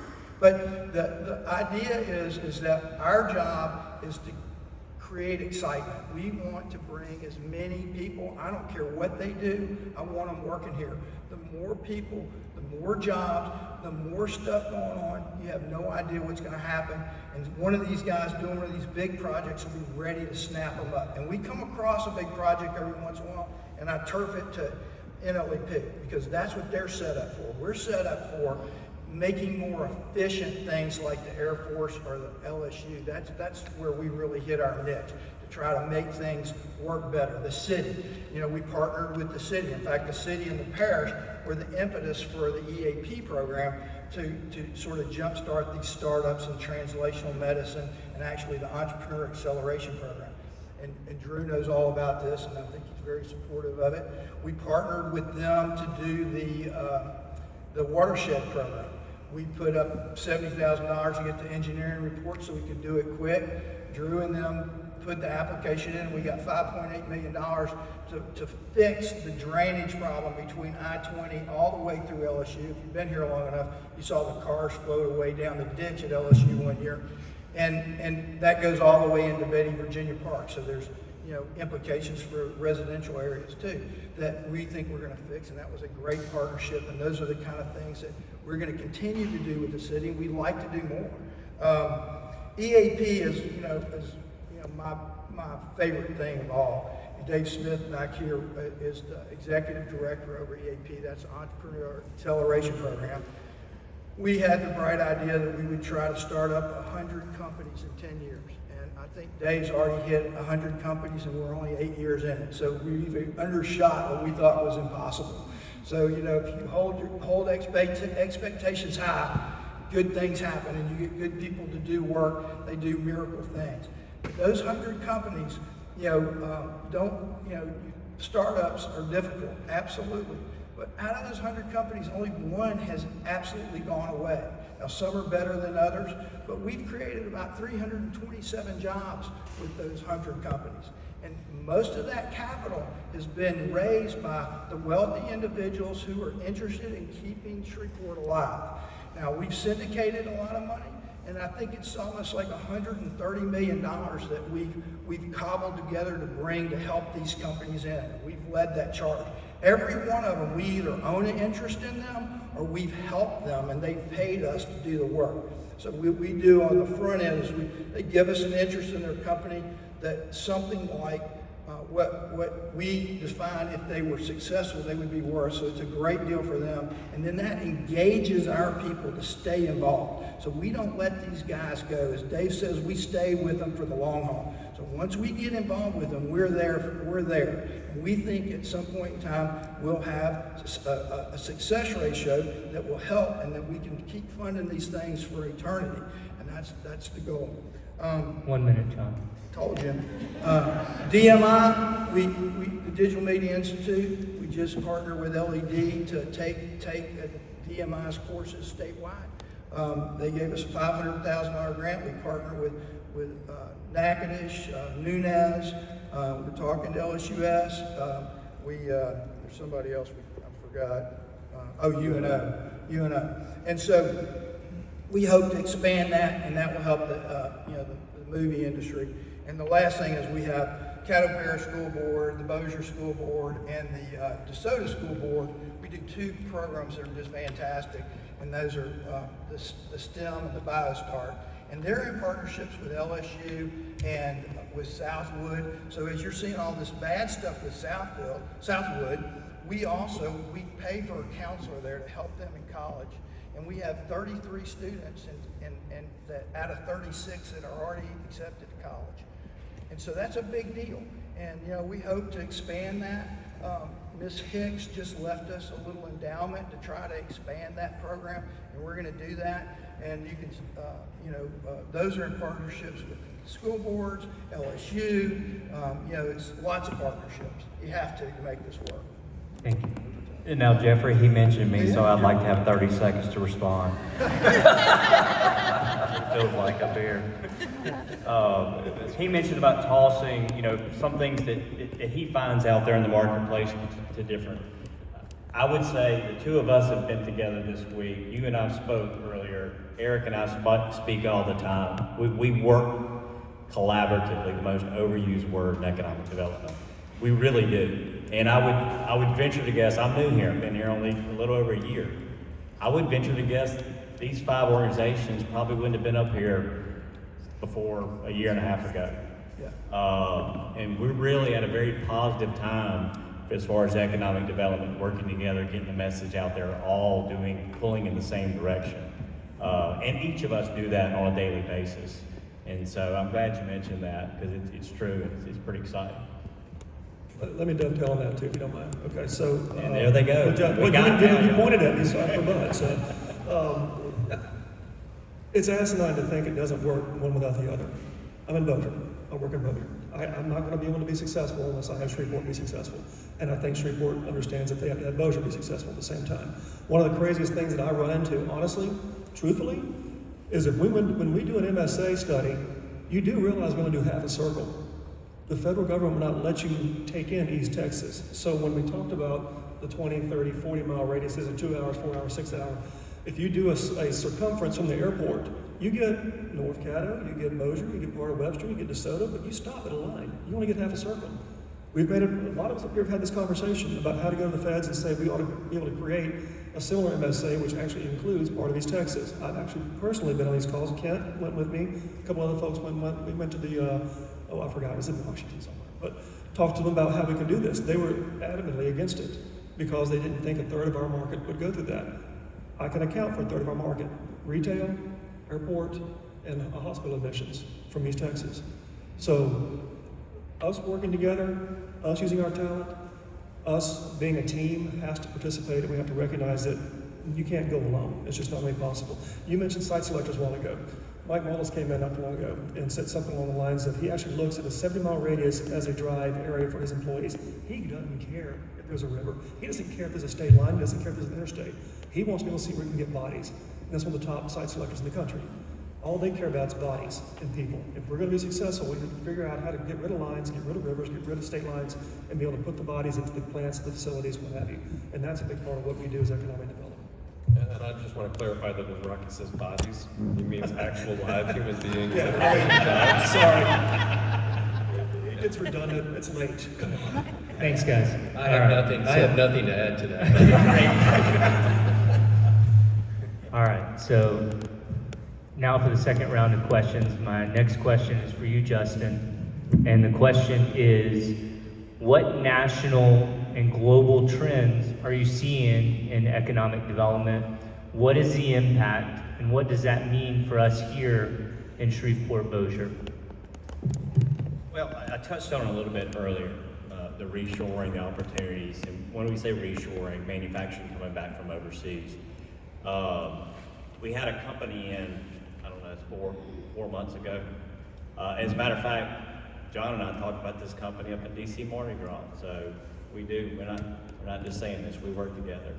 But the idea is that our job is to create excitement. We want to bring as many people. I don't care what they do. I want them working here. The more people, the more jobs, the more stuff going on. You have no idea what's going to happen. And one of these guys doing one of these big projects will be ready to snap them up. And we come across a big project every once in a while, and I turf it to NLEP because that's what they're set up for. We're set up for making more efficient things like the Air Force or the LSU. That's where we really hit our niche, to try to make things work better. The city, we partnered with the city. In fact, the city and the parish were the impetus for the EAP program to sort of jumpstart these startups in translational medicine and actually the Entrepreneur Acceleration Program. And Drew knows all about this, and I think he's very supportive of it. We partnered with them to do the watershed program. We put up $70,000 to get the engineering report so we could do it quick. Drew and them put the application in. We got $5.8 million to fix the drainage problem between I-20 all the way through LSU. If you've been here long enough, you saw the cars float away down the ditch at LSU one year. And that goes all the way into Betty, Virginia Park. So there's implications for residential areas too, that we think we're going to fix, and that was a great partnership, and those are the kind of things that we're going to continue to do with the city, and we'd like to do more. EAP is, my favorite thing of all. Dave Smith back here is the executive director over EAP, that's Entrepreneur Acceleration Program. We had the bright idea that we would try to start up 100 companies in 10 years. And I think Dave's already hit 100 companies and we're only 8 years in it. So we've undershot what we thought was impossible. So, if you hold expectations high, good things happen and you get good people to do work, they do miracle things. But those 100 companies, startups are difficult, absolutely. But out of those 100 companies, only one has absolutely gone away. Now, some are better than others, but we've created about 327 jobs with those 100 companies. And most of that capital has been raised by the wealthy individuals who are interested in keeping Shreveport alive. Now, we've syndicated a lot of money, and I think it's almost like $130 million that we've cobbled together to bring to help these companies in. We've led that charge. Every one of them, we either own an interest in them or we've helped them and they've paid us to do the work. So what we do on the front end is they give us an interest in their company that something like what we define if they were successful, they would be worth. So it's a great deal for them. And then that engages our people to stay involved. So we don't let these guys go. As Dave says, we stay with them for the long haul. So once we get involved with them, we're there. And we think at some point in time, we'll have a success ratio that will help and that we can keep funding these things for eternity. And that's the goal. 1 minute, John. Told you. DMI, the Digital Media Institute, we just partnered with LED to take DMI's courses statewide. They gave us a $500,000 grant. We partnered with Natchitoches, Nunez. We're talking to LSUS. There's somebody else I forgot. UNO. And so we hope to expand that, and that will help the movie industry. And the last thing is we have Caddo Parish School Board, the Bossier School Board, and the DeSoto School Board. We do 2 programs that are just fantastic, and those are the STEM and the BioStart. And they're in partnerships with LSU and with Southwood. So as you're seeing all this bad stuff with Southwood, we pay for a counselor there to help them in college. And we have 33 students and that out of 36 that are already accepted to college. And so that's a big deal. And we hope to expand that. Ms. Hicks just left us a little endowment to try to expand that program, and we're going to do that. And you can, those are in partnerships with school boards, LSU. It's lots of partnerships. You have to make this work. Thank you. And now, Jeffrey, he mentioned me, so I'd like to have 30 seconds to respond. It feels like a beer. He mentioned about tossing, some things that he finds out there in the marketplace to different. I would say the 2 of us have been together this week. You and I spoke earlier. Eric and I speak all the time. We work collaboratively, the most overused word in economic development. We really do. And I would venture to guess, I'm new here, I've been here only a little over a year. I would venture to guess these 5 organizations probably wouldn't have been up here before a year and a half ago. Yeah. And we're really at a very positive time as far as economic development, working together, getting the message out there, all pulling in the same direction. And each of us do that on a daily basis. And so I'm glad you mentioned that because it's true, it's pretty exciting. Let me dovetail on that too, if you don't mind. Okay, so. And there they go. You pointed at me, so I forgot. So, it's asinine to think it doesn't work one without the other. I'm in Bossier. I work in Bossier. I'm not going to be able to be successful unless I have Shreveport be successful. And I think Shreveport understands that they have to have Bossier be successful at the same time. One of the craziest things that I run into, honestly, truthfully, is if when we do an MSA study, you do realize we only do half a circle. The federal government will not let you take in East Texas. So when we talked about the 20, 30, 40 mile radiuses in 2 hours, 4 hours, 6 hours, if you do a circumference from the airport, You get North Caddo, you get Mosier, you get part of Webster, you get DeSoto, but you stop at a line. You only get half a circle. We've made a lot of us up here have had this conversation about how to go to the feds and say we ought to be able to create a similar MSA, which actually includes part of East Texas. I've actually personally been on these calls. Kent went with me. A couple other folks we went to the, I forgot, it was in Washington somewhere. But talked to them about how we can do this. They were adamantly against it because they didn't think a third of our market would go through that. I can account for a third of our market. Retail, airport, and hospital admissions from East Texas. So us working together, us using our talent, us being a team has to participate, and we have to recognize that you can't go alone. It's just not really possible. You mentioned site selectors a while ago. Mike Wallace came in not too long ago and said something along the lines of he actually looks at a 70-mile radius as a drive area for his employees. He doesn't care if there's a river. He doesn't care if there's a state line. He doesn't care if there's an interstate. He wants to be able to see where he can get bodies. And that's one of the top site selectors in the country. All they care about is bodies and people. If we're going to be successful, we have to figure out how to get rid of lines, get rid of rivers, get rid of state lines, and be able to put the bodies into the plants, the facilities, what have you. And that's a big part of what we do as economic development. And I just want to clarify that when Rocky says bodies, he means actual live human beings. Yeah, sorry. It's redundant. It's late. Come on. Thanks, guys. I have nothing to add to that. All right, so now for the second round of questions. My next question is for you, Justyn. And the question is, what national and global trends are you seeing in economic development? What is the impact, and what does that mean for us here in Shreveport-Bossier? Well, I touched on it a little bit earlier, the reshoring, the opportunities. And when we say reshoring, manufacturing coming back from overseas. We had a company in, I don't know, it's four months ago. As a matter of fact, John and I talked about this company up in DC Mardi Gras. So we do, we're not just saying this, we work together.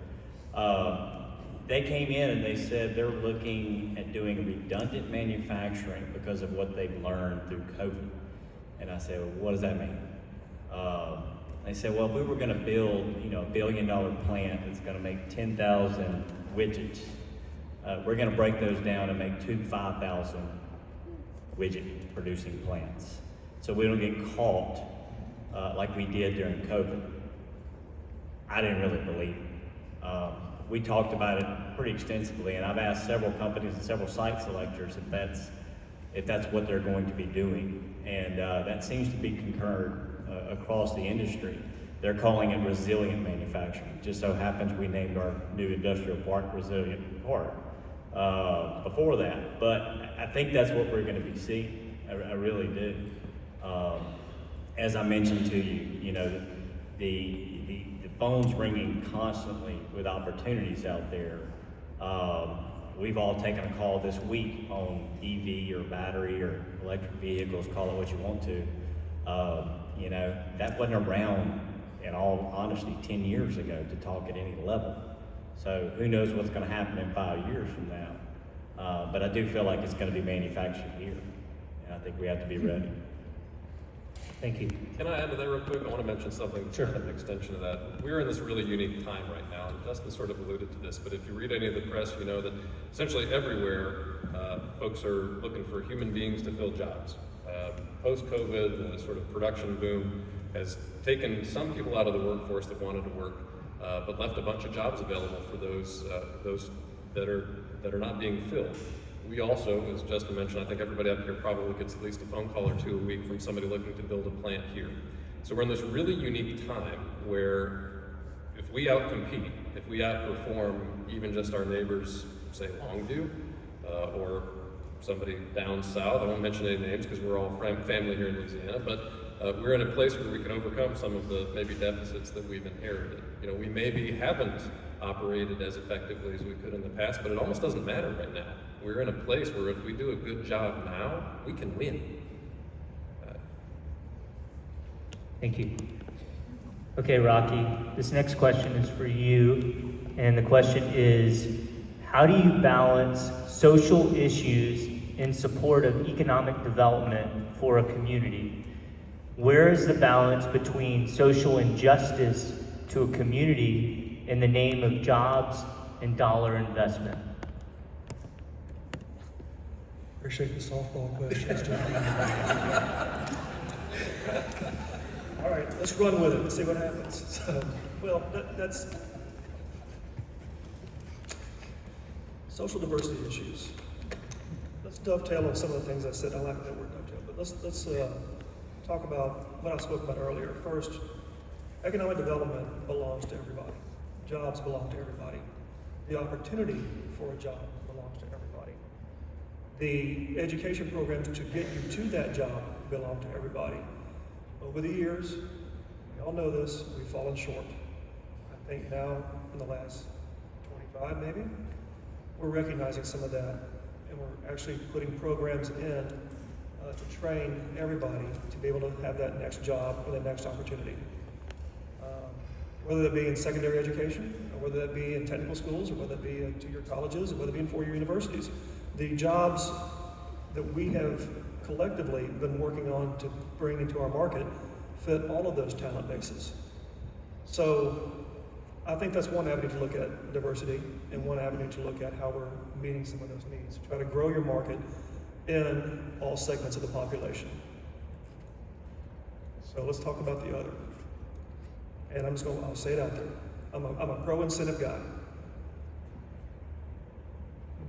They came in and they said they're looking at doing redundant manufacturing because of what they've learned through COVID. And I said, well, what does that mean? They said, well, if we were gonna build, $1 billion plant that's gonna make 10,000 widgets, we're gonna break those down and make 2 5,000 widget producing plants. So we don't get caught like we did during COVID. I didn't really believe it. We talked about it pretty extensively, and I've asked several companies and several site selectors if that's what they're going to be doing, and that seems to be concurred across the industry. They're calling it resilient manufacturing. Just so happens we named our new industrial park Resilient Park before that, but I think that's what we're going to be seeing. I really do. As I mentioned to you, the phone's ringing constantly with opportunities out there. We've all taken a call this week on EV or battery or electric vehicles, call it what you want to. That wasn't around, in all honesty, 10 years ago to talk at any level. So who knows what's going to happen in 5 years from now. But I do feel like it's going to be manufactured here. And I think we have to be ready. Thank you. Can I add to that real quick? I want to mention something, kind of an extension of that. We're in this really unique time right now, and Justyn sort of alluded to this, but if you read any of the press, you know that essentially everywhere, folks are looking for human beings to fill jobs. Post-COVID, the sort of production boom has taken some people out of the workforce that wanted to work, but left a bunch of jobs available for those that are not being filled. We also, as Justyn mentioned, I think everybody up here probably gets at least a phone call or two a week from somebody looking to build a plant here. So we're in this really unique time where if we outcompete, if we outperform even just our neighbors, say Longview, or somebody down south, I won't mention any names because we're all family here in Louisiana, but we're in a place where we can overcome some of the maybe deficits that we've inherited. We maybe haven't operated as effectively as we could in the past, but it almost doesn't matter right now. We're in a place where if we do a good job now, we can win. Thank you. Okay, Rocky, this next question is for you, and the question is, how do you balance social issues in support of economic development for a community? Where is the balance between social injustice to a community in the name of jobs and dollar investment? Appreciate the softball questions, Jeff. All right, let's run with it and see what happens. So, well, that's social diversity issues. Let's dovetail on some of the things I said. I like that word dovetail, but let's talk about what I spoke about earlier. First, economic development belongs to everybody. Jobs belong to everybody. The opportunity for a job belongs to everybody. The education programs to get you to that job belong to everybody. Over the years, we all know this, we've fallen short. I think now, in the last 25 maybe, we're recognizing some of that, and we're actually putting programs in to train everybody to be able to have that next job or the next opportunity. Whether that be in secondary education, or whether that be in technical schools, or whether that be in two-year colleges, or whether it be in four-year universities. The jobs that we have collectively been working on to bring into our market fit all of those talent bases. So I think that's one avenue to look at diversity, and one avenue to look at how we're meeting some of those needs. Try to grow your market in all segments of the population. So let's talk about the other. And I'll say it out there. I'm a pro-incentive guy.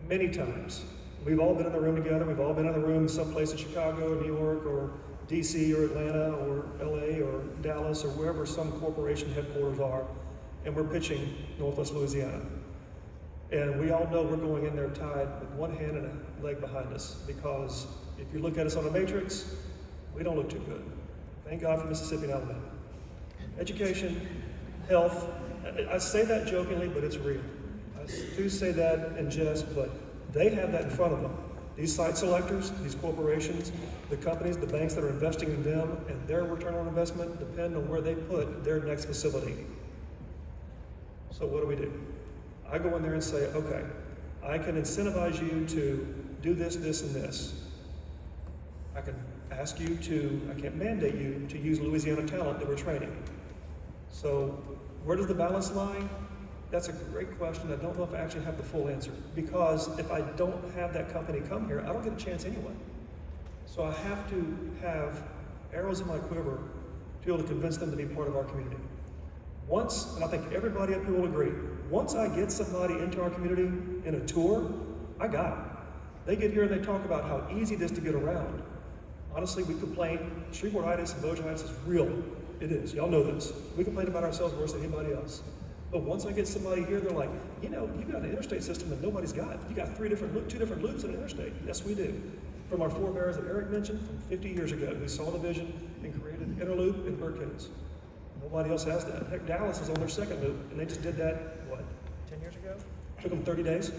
Many times, we've all been in the room together, we've all been in the room someplace in Chicago, or New York, or DC, or Atlanta, or LA, or Dallas, or wherever some corporation headquarters are, and we're pitching Northwest Louisiana. And we all know we're going in there tied with one hand and a leg behind us, because if you look at us on a matrix, we don't look too good. Thank God for Mississippi and Alabama. Education, health, I say that jokingly, but it's real. I do say that in jest, but they have that in front of them. These site selectors, these corporations, the companies, the banks that are investing in them, and their return on investment depend on where they put their next facility. So what do? I go in there and say, okay, I can incentivize you to do this, this, and this. I can ask you to, I can't mandate you to use Louisiana talent that we're training. So where does the balance lie? That's a great question. I don't know if I actually have the full answer, because if I don't have that company come here, I don't get a chance anyway. So I have to have arrows in my quiver to be able to convince them to be part of our community. Once, and I think everybody up here will agree, once I get somebody into our community in a tour, I got it. They get here and they talk about how easy it is to get around. Honestly, we complain, Shreveport-itis and Bossier-itis is real. It is, y'all know this. We complain about ourselves worse than anybody else. But once I get somebody here, they're like, you know, you got an interstate system that nobody's got. You got two different loops in an interstate. Yes, we do. From our forebears that Eric mentioned from 50 years ago, who saw the vision and created Interloop and Burkins. Nobody else has that. Heck, Dallas is on their second loop, and they just did that, what, 10 years ago? Took them 30 days.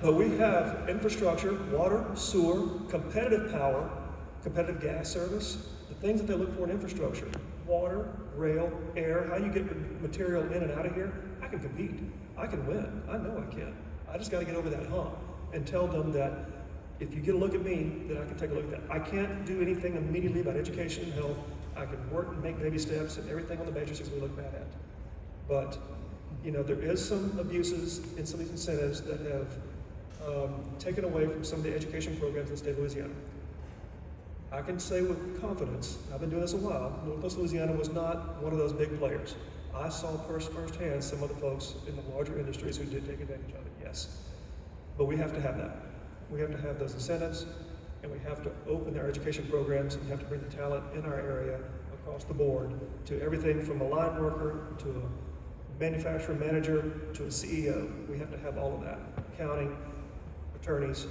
But we have infrastructure, water, sewer, competitive power, competitive gas service, the things that they look for in infrastructure, water, rail, air, how you get material in and out of here. I can compete. I can win. I know I can. I just got to get over that hump and tell them that if you get a look at me, then I can take a look at that. I can't do anything immediately about education and health. I can work and make baby steps, and everything on the matrices we look bad at. But, you know, there is some abuses in some of these incentives that have taken away from some of the education programs in the state of Louisiana. I can say with confidence, I've been doing this a while, Northwest Louisiana was not one of those big players. I saw firsthand some of the folks in the larger industries who did take advantage of it, yes. But we have to have that. We have to have those incentives, and we have to open their education programs, and we have to bring the talent in our area across the board to everything from a line worker to a manufacturer manager to a CEO. We have to have all of that. Accounting, attorneys,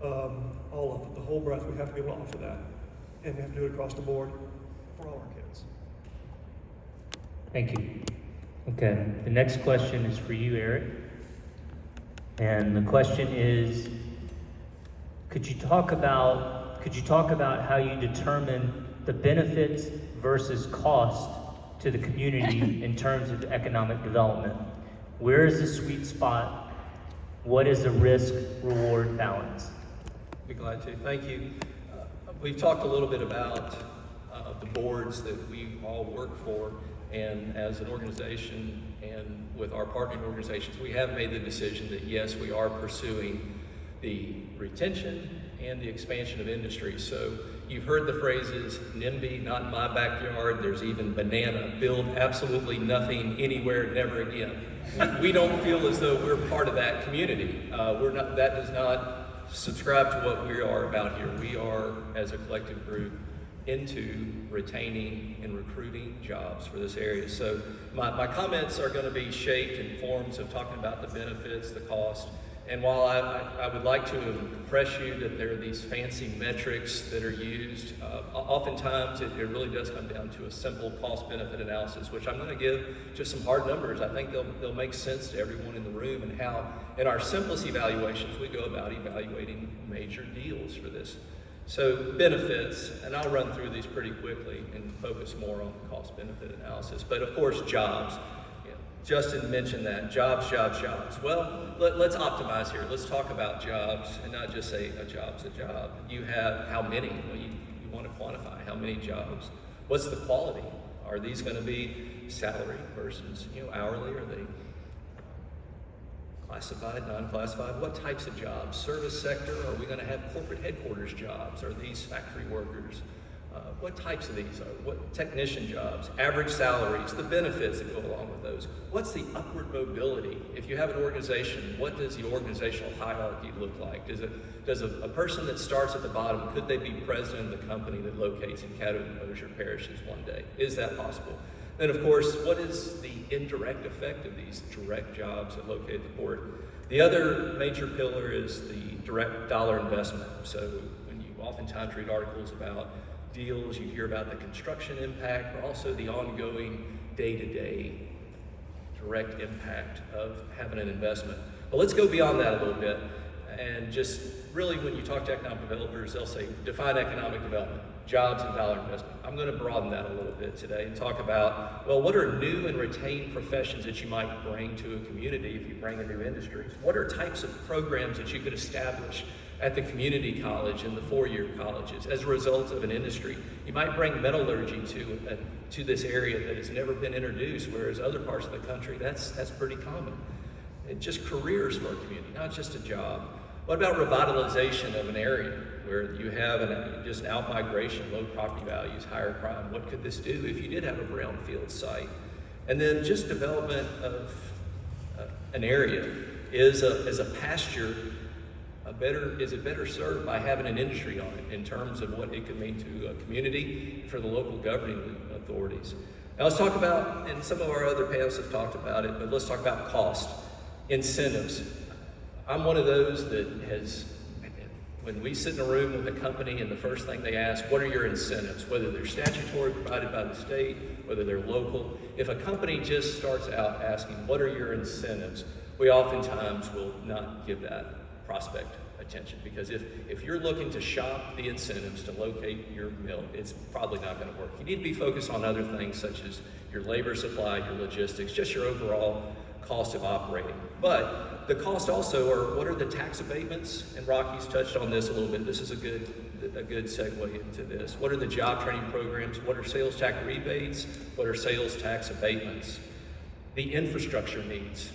all of it, the whole breadth. We have to be able to offer that, and we have to do it across the board for all our kids. Thank you. Okay, the next question is for you, Eric. And the question is, could you talk about how you determine the benefits versus cost to the community in terms of economic development? Where is the sweet spot? What is the risk-reward balance? Be glad to. Thank you. We've talked a little bit about the boards that we all work for, and as an organization and with our partnering organizations, we have made the decision that yes, we are pursuing the retention and the expansion of industry. So you've heard the phrases, NIMBY, not in my backyard, there's even banana, build absolutely nothing anywhere, never again. We don't feel as though we're part of that community. That does not subscribe to what we are about here. We are, as a collective group, into retaining and recruiting jobs for this area. So my comments are going to be shaped in forms of talking about the benefits, the cost, and while I would like to impress you that there are these fancy metrics that are used, oftentimes it really does come down to a simple cost-benefit analysis, which I'm going to give just some hard numbers. I think they'll make sense to everyone in the room, and how in our simplest evaluations we go about evaluating major deals for this. So benefits, and I'll run through these pretty quickly and focus more on the cost-benefit analysis, but of course jobs. Justyn mentioned that, jobs. Well, let's optimize here. Let's talk about jobs and not just say a job's a job. You have how many? Well, you want to quantify how many jobs. What's the quality? Are these going to be salary versus hourly? Are they classified, non-classified? What types of jobs? Service sector? Are we going to have corporate headquarters jobs? Are these factory workers? What types of these are? What technician jobs? Average salaries, the benefits that go along with those. What's the upward mobility? If you have an organization, what does the organizational hierarchy look like? Does a person that starts at the bottom, could they be president of the company that locates in Caddo and Bossier parishes one day? Is that possible? Then of course, what is the indirect effect of these direct jobs that locate at the port? The other major pillar is the direct dollar investment. So when you oftentimes read articles about deals, you hear about the construction impact, but also the ongoing day-to-day direct impact of having an investment. But let's go beyond that a little bit, and just really when you talk to economic developers, they'll say, define economic development, jobs and dollar investment. I'm going to broaden that a little bit today and talk about, well, what are new and retained professions that you might bring to a community if you bring in new industries? What are types of programs that you could establish at the community college and the four-year colleges as a result of an industry? You might bring metallurgy to this area that has never been introduced, whereas other parts of the country, that's pretty common. And just careers for our community, not just a job. What about revitalization of an area where you have just an out-migration, low property values, higher crime? What could this do if you did have a brownfield site? And then just development of an area is a pasture is it better served by having an industry on it in terms of what it could mean to a community, for the local governing authorities. Now let's talk about, and some of our other panelists have talked about it, but let's talk about cost, incentives. I'm one of those that when we sit in a room with a company and the first thing they ask, what are your incentives? Whether they're statutory provided by the state, whether they're local. If a company just starts out asking, what are your incentives? We oftentimes will not give that prospect attention, because if you're looking to shop the incentives to locate your mill, it's probably not going to work. You need to be focused on other things such as your labor supply, your logistics, just your overall cost of operating. But the cost also are, what are the tax abatements? And Rocky's touched on this a little bit. This is a good segue into this. What are the job training programs? What are sales tax rebates? What are sales tax abatements? The infrastructure needs.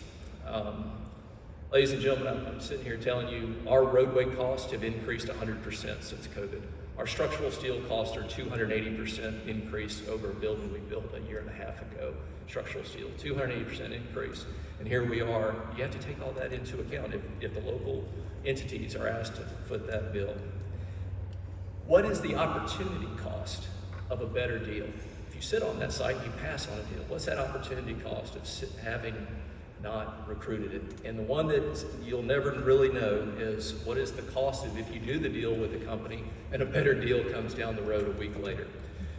Ladies and gentlemen, I'm sitting here telling you our roadway costs have increased 100% since COVID. Our structural steel costs are 280% increase over a building we built a year and a half ago. Structural steel, 280% increase. And here we are. You have to take all that into account if the local entities are asked to foot that bill. What is the opportunity cost of a better deal? If you sit on that site and you pass on a deal, what's that opportunity cost of having not recruited it? And the one that you'll never really know is, what is the cost of if you do the deal with the company and a better deal comes down the road a week later?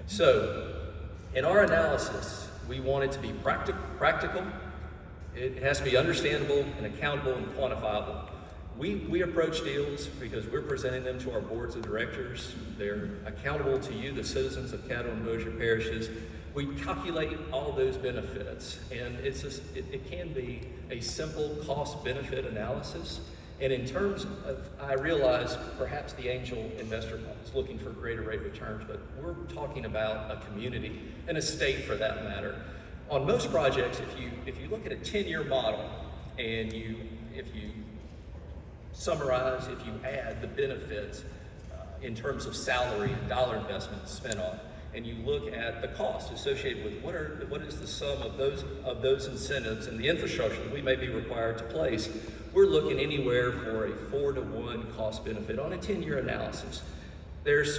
So in our analysis, we want it to be practical. It has to be understandable and accountable and quantifiable. We approach deals because we're presenting them to our boards of directors. They're accountable to you, the citizens of Caddo and Bossier parishes. We calculate all those benefits, and it can be a simple cost-benefit analysis. And in terms of, I realize perhaps the angel investor is looking for greater rate of returns, but we're talking about a community and a state for that matter. On most projects, if you look at a 10-year model and if you summarize, if you add the benefits in terms of salary and dollar investment spent on, and you look at the cost associated with what is the sum of those incentives and the infrastructure that we may be required to place, we're looking anywhere for a 4-to-1 cost benefit on a 10-year analysis. There's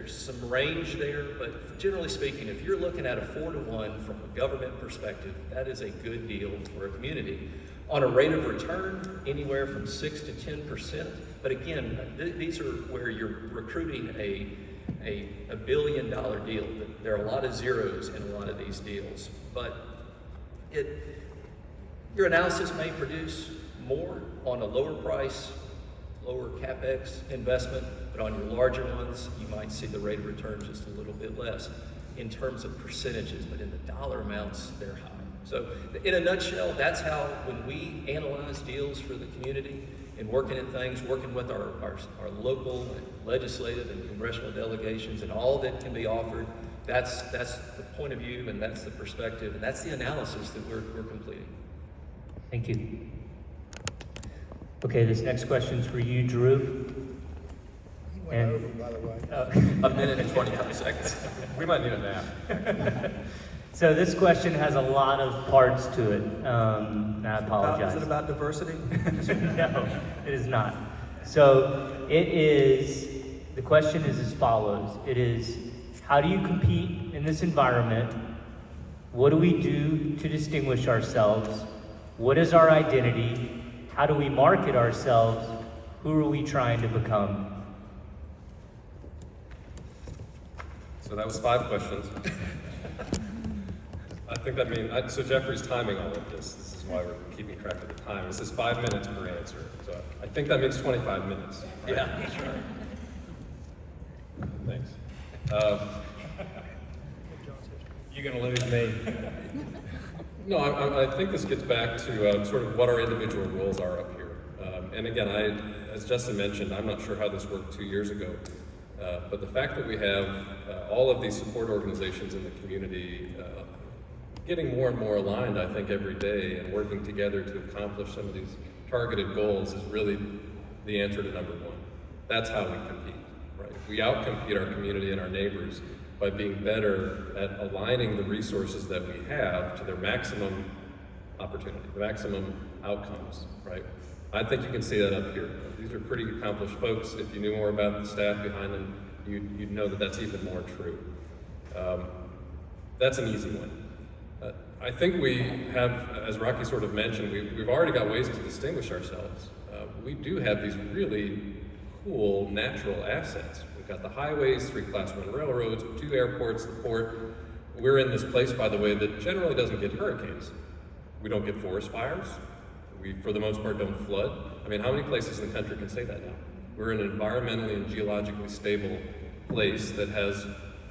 some range there, but generally speaking, if you're looking at a 4-to-1 from a government perspective, that is a good deal for a community. On a rate of return, anywhere from 6 to 10%. But again, these are where you're recruiting a $1 billion deal. There are a lot of zeros in a lot of these deals, but your analysis may produce more on a lower price, lower CapEx investment, but on your larger ones, you might see the rate of return just a little bit less in terms of percentages, but in the dollar amounts, they're high. So in a nutshell, that's how, when we analyze deals for the community and working at things, working with our local and legislative and congressional delegations and all that can be offered, that's the point of view and that's the perspective and that's the analysis that we're completing. Thank you. Okay, this next question's for you, Drew. He went over, by the way. A minute and 25 seconds. We might need a nap. So this question has a lot of parts to it. And I apologize. Is it about diversity? No, it is not. So the question is as follows. It is, how do you compete in this environment? What do we do to distinguish ourselves? What is our identity? How do we market ourselves? Who are we trying to become? So that was 5 questions. I think that means, so Jeffrey's timing all of this. This is why we're keeping track of the time. This is 5 minutes per answer. So I think that means 25 minutes. Right? Yeah, that's right. Thanks. You're gonna lose me. No, I think this gets back to sort of what our individual roles are up here. And again, as Justyn mentioned, I'm not sure how this worked 2 years ago, but the fact that we have all of these support organizations in the community getting more and more aligned, I think, every day and working together to accomplish some of these targeted goals is really the answer to number 1. That's how we compete, right? We outcompete our community and our neighbors by being better at aligning the resources that we have to their maximum opportunity, the maximum outcomes, right? I think you can see that up here. These are pretty accomplished folks. If you knew more about the staff behind them, you'd know that that's even more true. That's an easy one. I think we have, as Rocky sort of mentioned, we've already got ways to distinguish ourselves. We do have these really cool natural assets. We've got the highways, 3 Class 1 railroads, 2 airports, the port. We're in this place, by the way, that generally doesn't get hurricanes. We don't get forest fires. We, for the most part, don't flood. I mean, how many places in the country can say that now? We're in an environmentally and geologically stable place that has,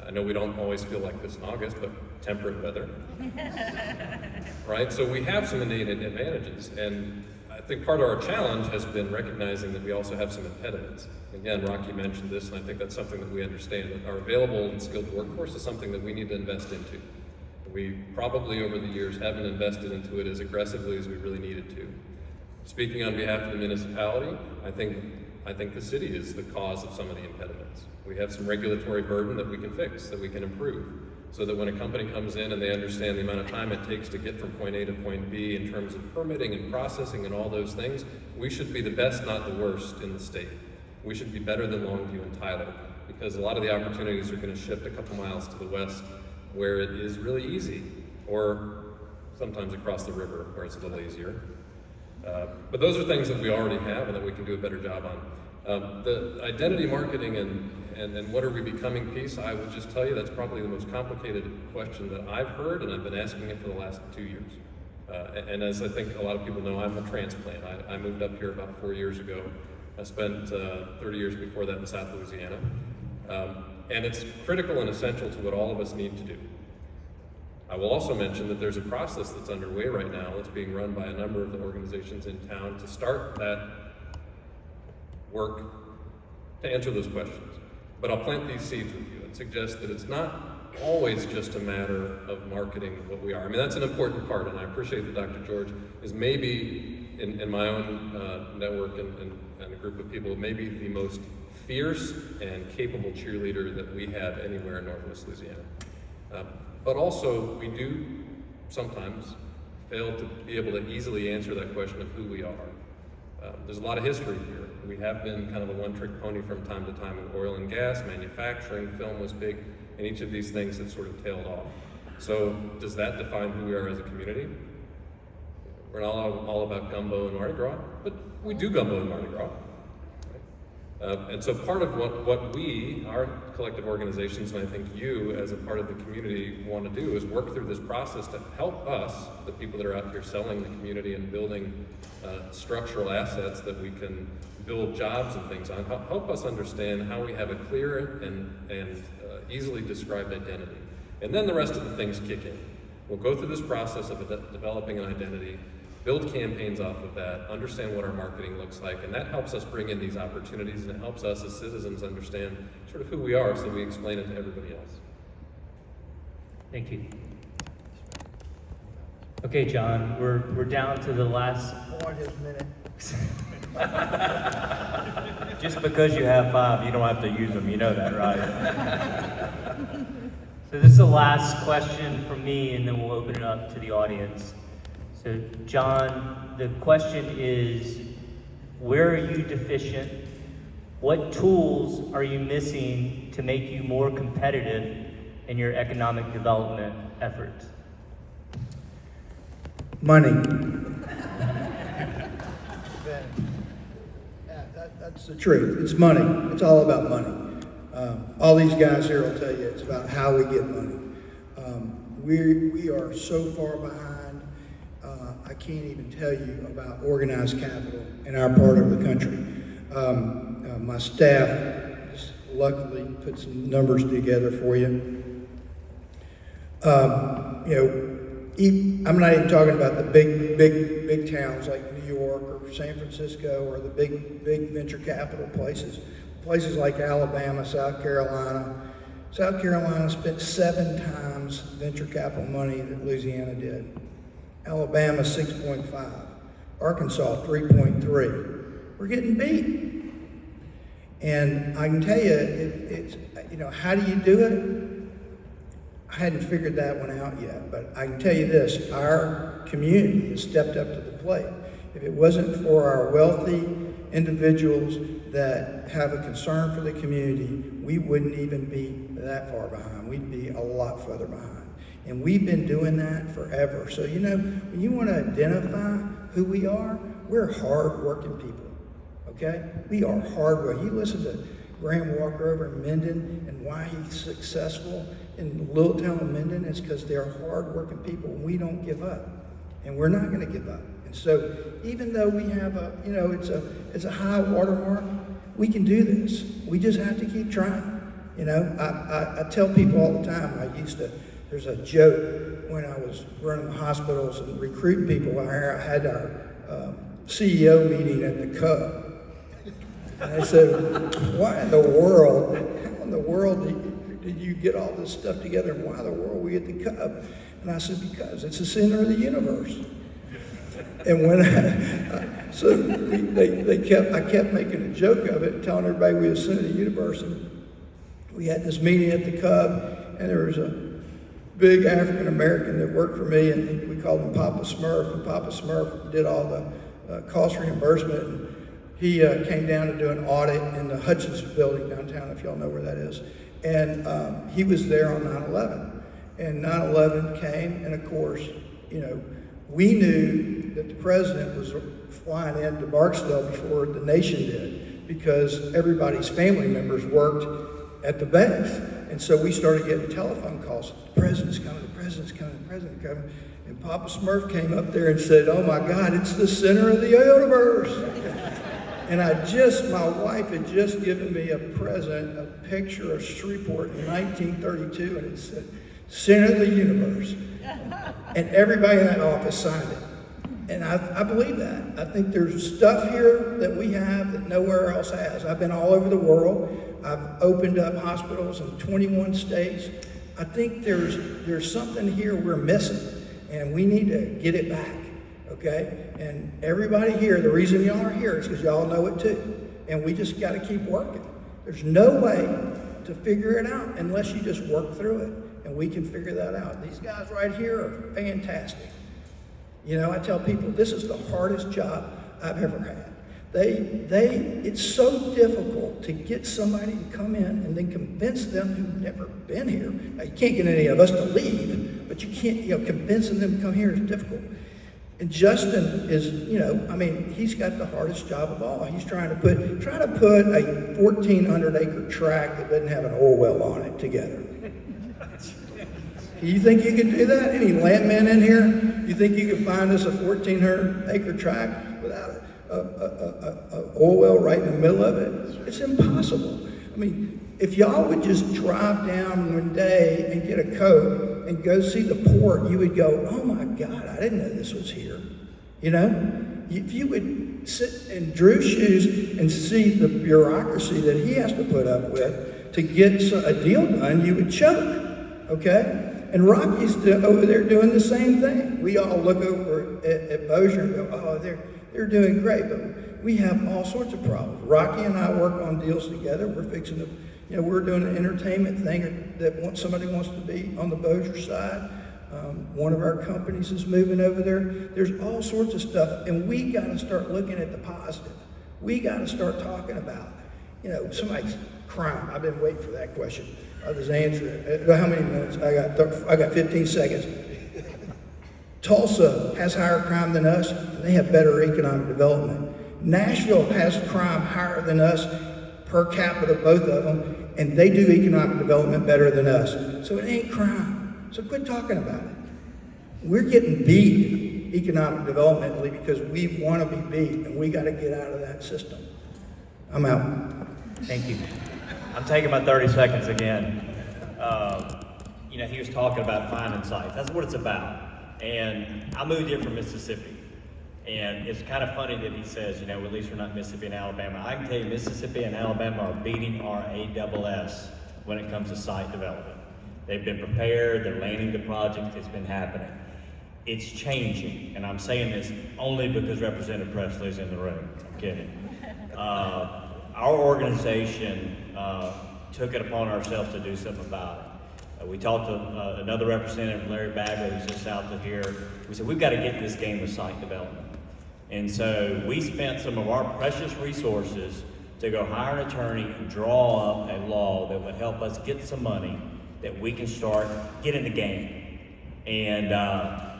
I know we don't always feel like this in August, but temperate weather. Right? So we have some innate advantages. And I think part of our challenge has been recognizing that we also have some impediments. Again, Rocky mentioned this, and I think that's something that we understand. That our available and skilled workforce is something that we need to invest into. We probably over the years haven't invested into it as aggressively as we really needed to. Speaking on behalf of the municipality, I think the city is the cause of some of the impediments. We have some regulatory burden that we can fix, that we can improve, so that when a company comes in and they understand the amount of time it takes to get from point A to point B in terms of permitting and processing and all those things, we should be the best, not the worst in the state. We should be better than Longview and Tyler, because a lot of the opportunities are going to shift a couple miles to the west where it is really easy, or sometimes across the river where it's a little easier. But those are things that we already have and that we can do a better job on. The identity marketing and what are we becoming piece, I would just tell you that's probably the most complicated question that I've heard, and I've been asking it for the last 2 years. And as I think a lot of people know, I'm a transplant. I moved up here about 4 years ago. I spent 30 years before that in South Louisiana. And it's critical and essential to what all of us need to do. I will also mention that there's a process that's underway right now that's being run by a number of the organizations in town to start that work to answer those questions. But I'll plant these seeds with you and suggest that it's not always just a matter of marketing what we are. I mean, that's an important part, and I appreciate that Dr. George is maybe, in my own network and a group of people, maybe the most fierce and capable cheerleader that we have anywhere in Northwest Louisiana. But also, we do sometimes fail to be able to easily answer that question of who we are. There's a lot of history here. We have been kind of a one-trick pony from time to time in oil and gas, manufacturing, film was big, and each of these things have sort of tailed off. So does that define who we are as a community? We're not all about gumbo and Mardi Gras, but we do gumbo and Mardi Gras. And so part of what we, our collective organizations, and I think you as a part of the community want to do is work through this process to help us, the people that are out here selling the community and building structural assets that we can build jobs and things on, help us understand how we have a clear and easily described identity. And then the rest of the things kick in. We'll go through this process of developing an identity, build campaigns off of that, understand what our marketing looks like, and that helps us bring in these opportunities, and it helps us as citizens understand sort of who we are so we explain it to everybody else. Thank you. Okay, John, we're down to the last. Boy, just a minute. Just because you have 5, you don't have to use them, you know that, right? So this is the last question from me, and then we'll open it up to the audience. So, John, the question is, where are you deficient? What tools are you missing to make you more competitive in your economic development efforts? Money. That's the truth. It's money. It's all about money. All these guys here will tell you it's about how we get money. We are so far behind. I can't even tell you about organized capital in our part of the country. My staff just luckily put some numbers together for you. I'm not even talking about the big towns like New York or San Francisco or the big venture capital places. Places like Alabama, South Carolina. South Carolina spent 7 times venture capital money that Louisiana did. Alabama 6.5, Arkansas 3.3. We're getting beat. And I can tell you, it's how do you do it? I hadn't figured that one out yet, but I can tell you this, our community has stepped up to the plate. If it wasn't for our wealthy individuals that have a concern for the community, we wouldn't even be that far behind. We'd be a lot further behind. And we've been doing that forever. So, when you want to identify who we are, we're hard-working people, okay? We are hard-working. You listen to Graham Walker over in Minden and why he's successful in the little town of Minden, it's because they're hard-working people, and we don't give up. And we're not going to give up. And so, even though we have it's a high watermark, we can do this. We just have to keep trying. I tell people all the time, there's a joke when I was running the hospitals and recruiting people. I had our CEO meeting at the Cub. And I said, how in the world did you get all this stuff together, and why in the world we at the Cub? And I said, because it's the center of the universe. And when I kept making a joke of it and telling everybody we were the center of the universe. And we had this meeting at the Cub, and there was a big African American that worked for me, and we called him Papa Smurf. And Papa Smurf did all the cost reimbursement. And he came down to do an audit in the Hutchins building downtown, if y'all know where that is. And he was there on 9/11. And 9/11 came, and of course, we knew that the president was flying into Barksdale before the nation did, because everybody's family members worked at the base. And so we started getting telephone calls. The president's coming, the president's coming, the president's coming. And Papa Smurf came up there and said, oh my God, it's the center of the universe. And my wife had just given me a present, a picture of Shreveport in 1932, and it said, center of the universe. And everybody in that office signed it. And I believe that. I think there's stuff here that we have that nowhere else has. I've been all over the world. I've opened up hospitals in 21 states. I think there's something here we're missing, and we need to get it back, okay? And everybody here, the reason y'all are here is because y'all know it too, and we just got to keep working. There's no way to figure it out unless you just work through it, and we can figure that out. These guys right here are fantastic. You know, I tell people this is the hardest job I've ever had. It's so difficult to get somebody to come in and then convince them who've never been here. Now, you can't get any of us to leave, but you can't, convincing them to come here is difficult. And Justyn is, he's got the hardest job of all. He's trying to put a 1,400 acre tract that doesn't have an oil well on it together. You think you can do that? Any landmen in here? You think you can find us a 1,400 acre tract without a oil well right in the middle of it? It's impossible. I mean, if y'all would just drive down one day and get a coat and go see the port, you would go, oh my God, I didn't know this was here. You know? If you would sit in Drew's shoes and see the bureaucracy that he has to put up with to get a deal done, you would choke, okay? And Rocky's over there doing the same thing. We all look over at Bossier and go, oh, they're doing great, but we have all sorts of problems. Rocky and I work on deals together. We're fixing to, we're doing an entertainment thing that somebody wants to be on the Bossier side. One of our companies is moving over there. There's all sorts of stuff, and we got to start looking at the positive. We got to start talking about, somebody's crime. I've been waiting for that question. I'll just answer it. How many minutes? I got 15 seconds. Tulsa has higher crime than us, and they have better economic development. Nashville has crime higher than us per capita, both of them, and they do economic development better than us. So it ain't crime. So quit talking about it. We're getting beat economically because we want to be beat, and we got to get out of that system. I'm out. Thank you. I'm taking my 30 seconds again. He was talking about finding sites. That's what it's about. And I moved here from Mississippi. And it's kind of funny that he says, at least we're not Mississippi and Alabama. I can tell you Mississippi and Alabama are beating our ASS when it comes to site development. They've been prepared, they're landing the project, it's been happening. It's changing, and I'm saying this only because Representative Presley's in the room. I'm kidding. Our organization took it upon ourselves to do something about it. We talked to another representative, Larry Bagley, who's just south of here. We said, we've got to get in this game of site development. And so we spent some of our precious resources to go hire an attorney and draw up a law that would help us get some money that we can get in the game. And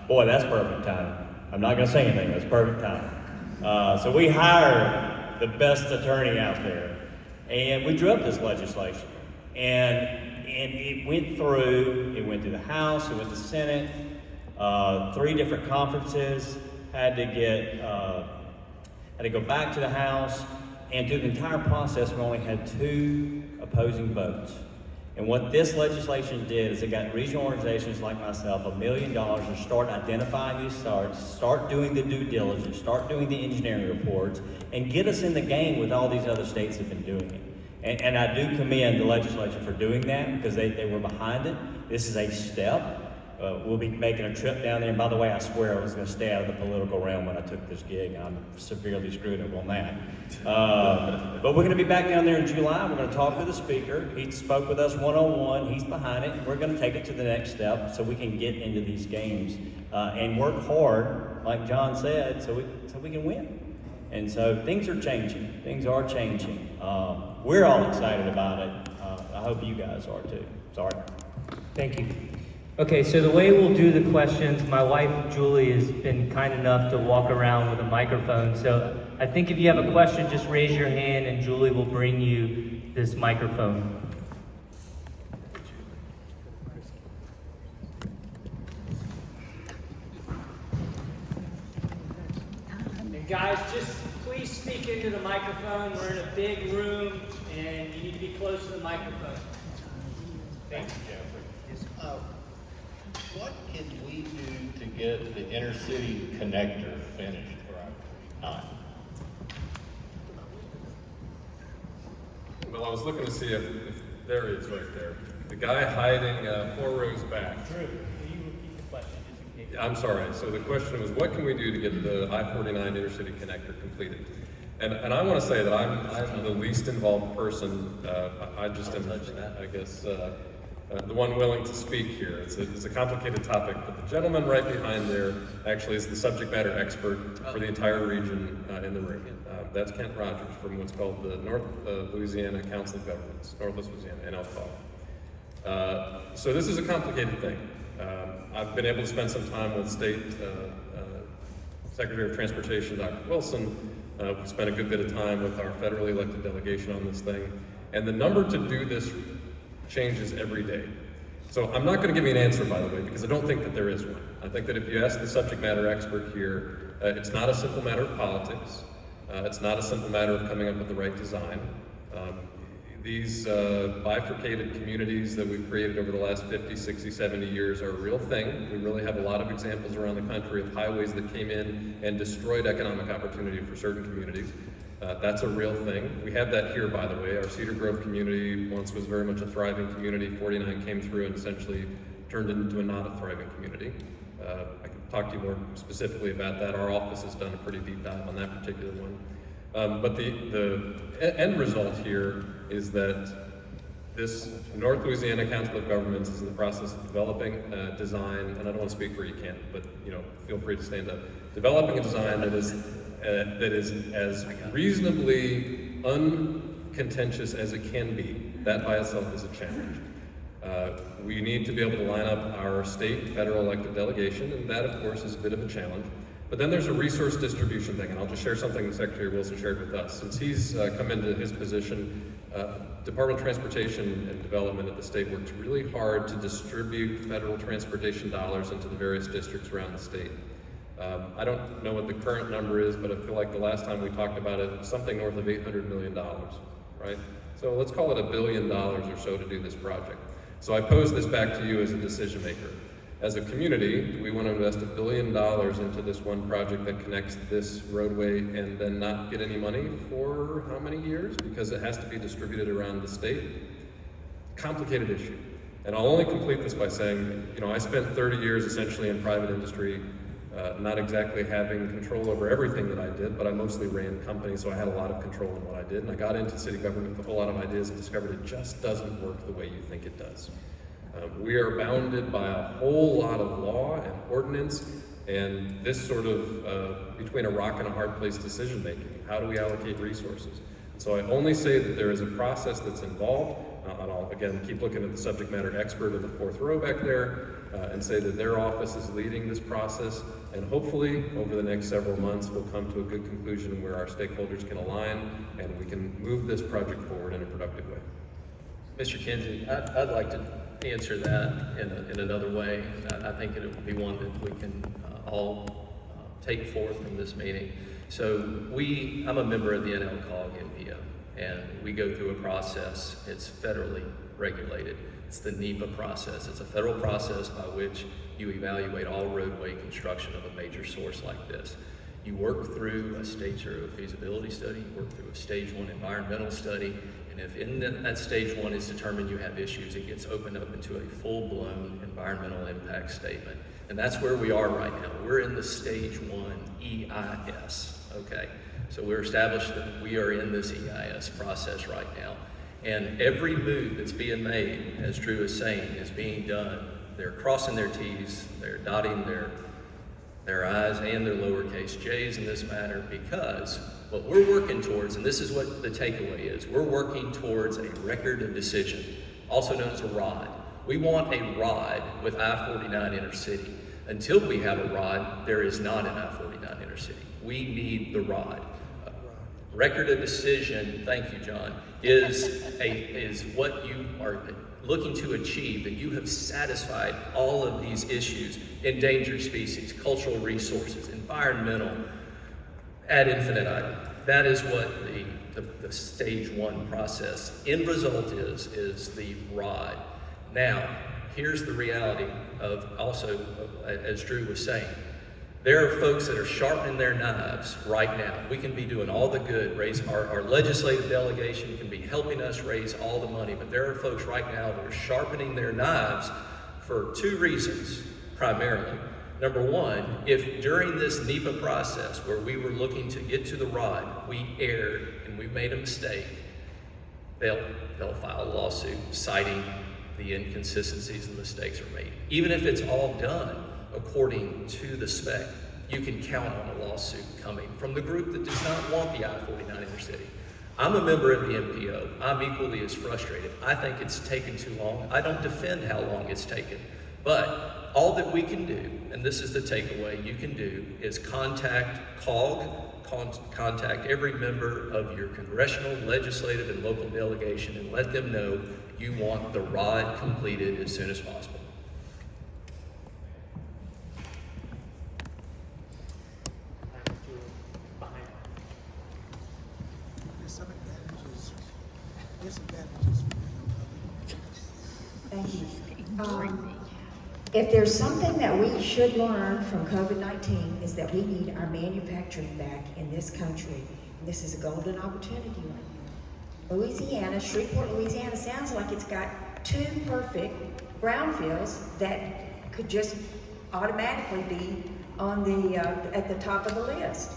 boy, that's perfect timing. I'm not going to say anything, that's perfect timing. So we hired the best attorney out there, and we drew up this legislation. And it went through the House, it went to the Senate, 3 different conferences, had to go back to the House, and through the entire process, we only had 2 opposing votes. And what this legislation did is it got regional organizations like myself $1 million to start identifying these sites, start doing the due diligence, start doing the engineering reports, and get us in the game with all these other states that have been doing it. And I do commend the legislature for doing that because they were behind it. This is a step. We'll be making a trip down there. And by the way, I swear I was going to stay out of the political realm when I took this gig. I'm severely screwed up on that. But we're going to be back down there in July. We're going to talk to the speaker. He spoke with us one-on-one. He's behind it. We're going to take it to the next step so we can get into these games and work hard, like John said, so we can win. And so things are changing. Things are changing. We're all excited about it. I hope you guys are too. Sorry. Thank you. Okay, so the way we'll do the questions, my wife Julie has been kind enough to walk around with a microphone. So I think if you have a question, just raise your hand and Julie will bring you this microphone. And guys, just please speak into the microphone. We're in a big room and you need to be close to the microphone. Thanks. What can we do to get the inner-city connector finished right? Well, I was looking to see if there is right there. The guy hiding 4 rows back. Drew, will you repeat the question just in case? I'm sorry. So the question was, what can we do to get the I-49 intercity connector completed? And I want to say that I'm the least involved person. I just am, I guess, the one willing to speak here. It's a complicated topic, but the gentleman right behind there actually is the subject matter expert for the entire region in the room. That's Kent Rogers from what's called the North Louisiana Council of Governments, Northwest Louisiana, NLCOG. So this is a complicated thing. I've been able to spend some time with State Secretary of Transportation, Dr. Wilson. We spent a good bit of time with our federally elected delegation on this thing. And the number to do this changes every day. So I'm not going to give you an answer, by the way, because I don't think that there is one. I think that if you ask the subject matter expert here, it's not a simple matter of politics. It's not a simple matter of coming up with the right design. These bifurcated communities that we've created over the last 50, 60, 70 years are a real thing. We really have a lot of examples around the country of highways that came in and destroyed economic opportunity for certain communities. That's a real thing. We have that here, by the way. Our Cedar Grove community once was very much a thriving community. 49 came through and essentially turned it into a not a thriving community. I can talk to you more specifically about that. Our office has done a pretty deep dive on that particular one. But the end result here is that this North Louisiana Council of Governments is in the process of developing a design, and I don't want to speak for you, Kent, but feel free to stand up. Developing a design that is as reasonably uncontentious as it can be. That by itself is a challenge. We need to be able to line up our state, federal elected delegation, and that, of course, is a bit of a challenge. But then there's a resource distribution thing, and I'll just share something that Secretary Wilson shared with us. Since he's come into his position, Department of Transportation and Development at the state worked really hard to distribute federal transportation dollars into the various districts around the state. I don't know what the current number is, but I feel like the last time we talked about it, was something north of $800 million, right? So let's call it $1 billion or so to do this project. So I pose this back to you as a decision maker. As a community, do we want to invest $1 billion into this one project that connects this roadway and then not get any money for how many years? Because it has to be distributed around the state. Complicated issue. And I'll only complete this by saying, I spent 30 years essentially in private industry, not exactly having control over everything that I did, but I mostly ran companies, so I had a lot of control in what I did. And I got into city government with a whole lot of ideas and discovered it just doesn't work the way you think it does. We are bounded by a whole lot of law and ordinance, and this sort of between a rock and a hard place decision making. How do we allocate resources? So I only say that there is a process that's involved, and I'll again keep looking at the subject matter expert in the 4th row back there, and say that their office is leading this process, and hopefully over the next several months we'll come to a good conclusion where our stakeholders can align and we can move this project forward in a productive way. Mr. Kinsey, I'd like to answer that in another way. I think it would be one that we can all take forth from this meeting. So I'm a member of the NLCOG NPO, and we go through a process. It's federally regulated. It's the NEPA process. It's a federal process by which you evaluate all roadway construction of a major source like this. You work through a stage 0 feasibility study, you work through a stage 1 environmental study, and if in that stage 1 is determined you have issues, it gets opened up into a full-blown environmental impact statement. And that's where we are right now. We're in the stage 1 EIS, okay? So we're established that we are in this EIS process right now. And every move that's being made, as Drew is saying, is being done. They're crossing their T's, they're dotting their I's and their lowercase j's in this matter, because what we're working towards, and this is what the takeaway is, we're working towards a record of decision, also known as a ROD. We want a ROD with I-49 intercity. Until we have a ROD, there is not an I-49 intercity. We need the ROD. Record of decision, thank you, John, is what you are looking to achieve, that you have satisfied all of these issues: endangered species, cultural resources, environmental, ad infinitum. That is what the stage 1 process end result is the ROD. Now, here's the reality of also, as Drew was saying, There are folks that are sharpening their knives right now. We can be doing all the good, our legislative delegation can be helping us raise all the money, but there are folks right now that are sharpening their knives for two reasons, primarily. Number one, if during this NEPA process where we were looking to get to the rod, we erred and we made a mistake, they'll file a lawsuit citing the inconsistencies and mistakes are made. Even if it's all done according to the spec, you can count on a lawsuit coming from the group that does not want the I-49 intercity. I'm a member of the MPO. I'm equally as frustrated. I think it's taken too long. I don't defend how long it's taken. But all that we can do, and this is the takeaway you can do, is contact every member of your congressional, legislative, and local delegation and let them know you want the rod completed as soon as possible. Thank you. If there's something that we should learn from COVID-19 is that we need our manufacturing back in this country. And this is a golden opportunity right now. Louisiana, Shreveport, Louisiana sounds like it's got two perfect brownfields that could just automatically be on the at the top of the list.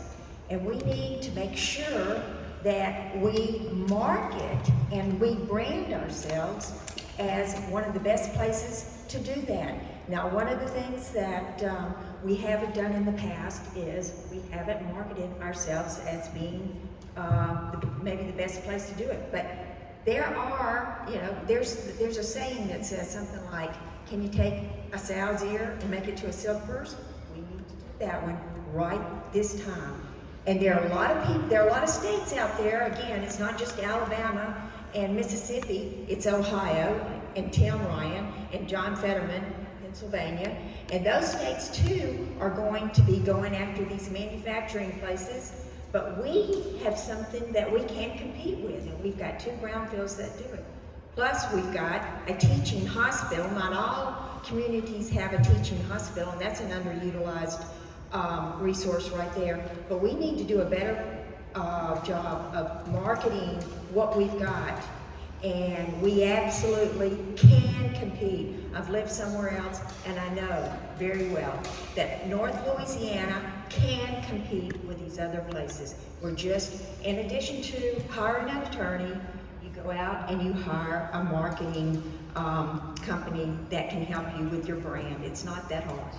And we need to make sure that we market and we brand ourselves as one of the best places to do that. Now, one of the things that we haven't done in the past is we haven't marketed ourselves as being maybe the best place to do it. But there are, there's a saying that says something like, can you take a sow's ear and make it to a silk purse? We need to do that one right this time. And there are a lot of people, there are a lot of states out there. Again, it's not just Alabama and Mississippi, it's Ohio and Tim Ryan and John Fetterman, Pennsylvania. And those states too are going to be going after these manufacturing places. But we have something that we can compete with, and we've got two brownfields that do it. Plus, we've got a teaching hospital. Not all communities have a teaching hospital, and that's an underutilized resource right there. But we need to do a better job of marketing what we've got, and we absolutely can compete. I've lived somewhere else, and I know very well that North Louisiana can compete with these other places. We're just, in addition to hiring an attorney, you go out and you hire a marketing company that can help you with your brand. It's not that hard.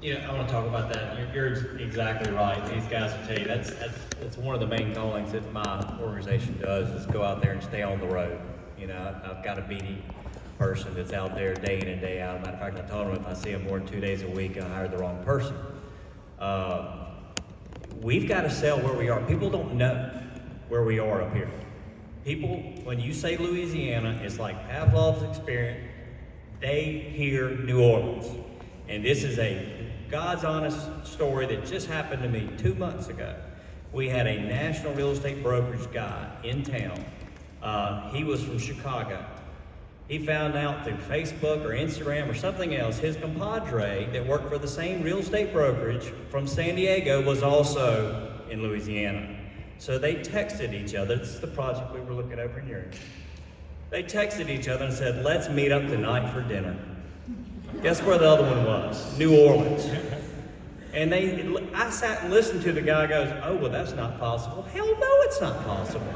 I want to talk about that. You're exactly right. These guys will tell you that's one of the main callings that my organization does is go out there and stay on the road. I've got a BD person that's out there day in and day out. Matter of fact, I told them if I see them more than 2 days a week, I hired the wrong person. We've got to sell where we are. People don't know where we are up here. People, when you say Louisiana, it's like Pavlov's experience. They hear New Orleans. And this is a God's honest story that just happened to me 2 months ago. We had a national real estate brokerage guy in town. He was from Chicago. He found out through Facebook or Instagram or something else, his compadre that worked for the same real estate brokerage from San Diego was also in Louisiana. So they texted each other. This is the project we were looking over here. They texted each other and said, let's meet up tonight for dinner. Guess where the other one was? New Orleans. And I sat and listened to the guy goes, oh, well, that's not possible. Hell no, it's not possible.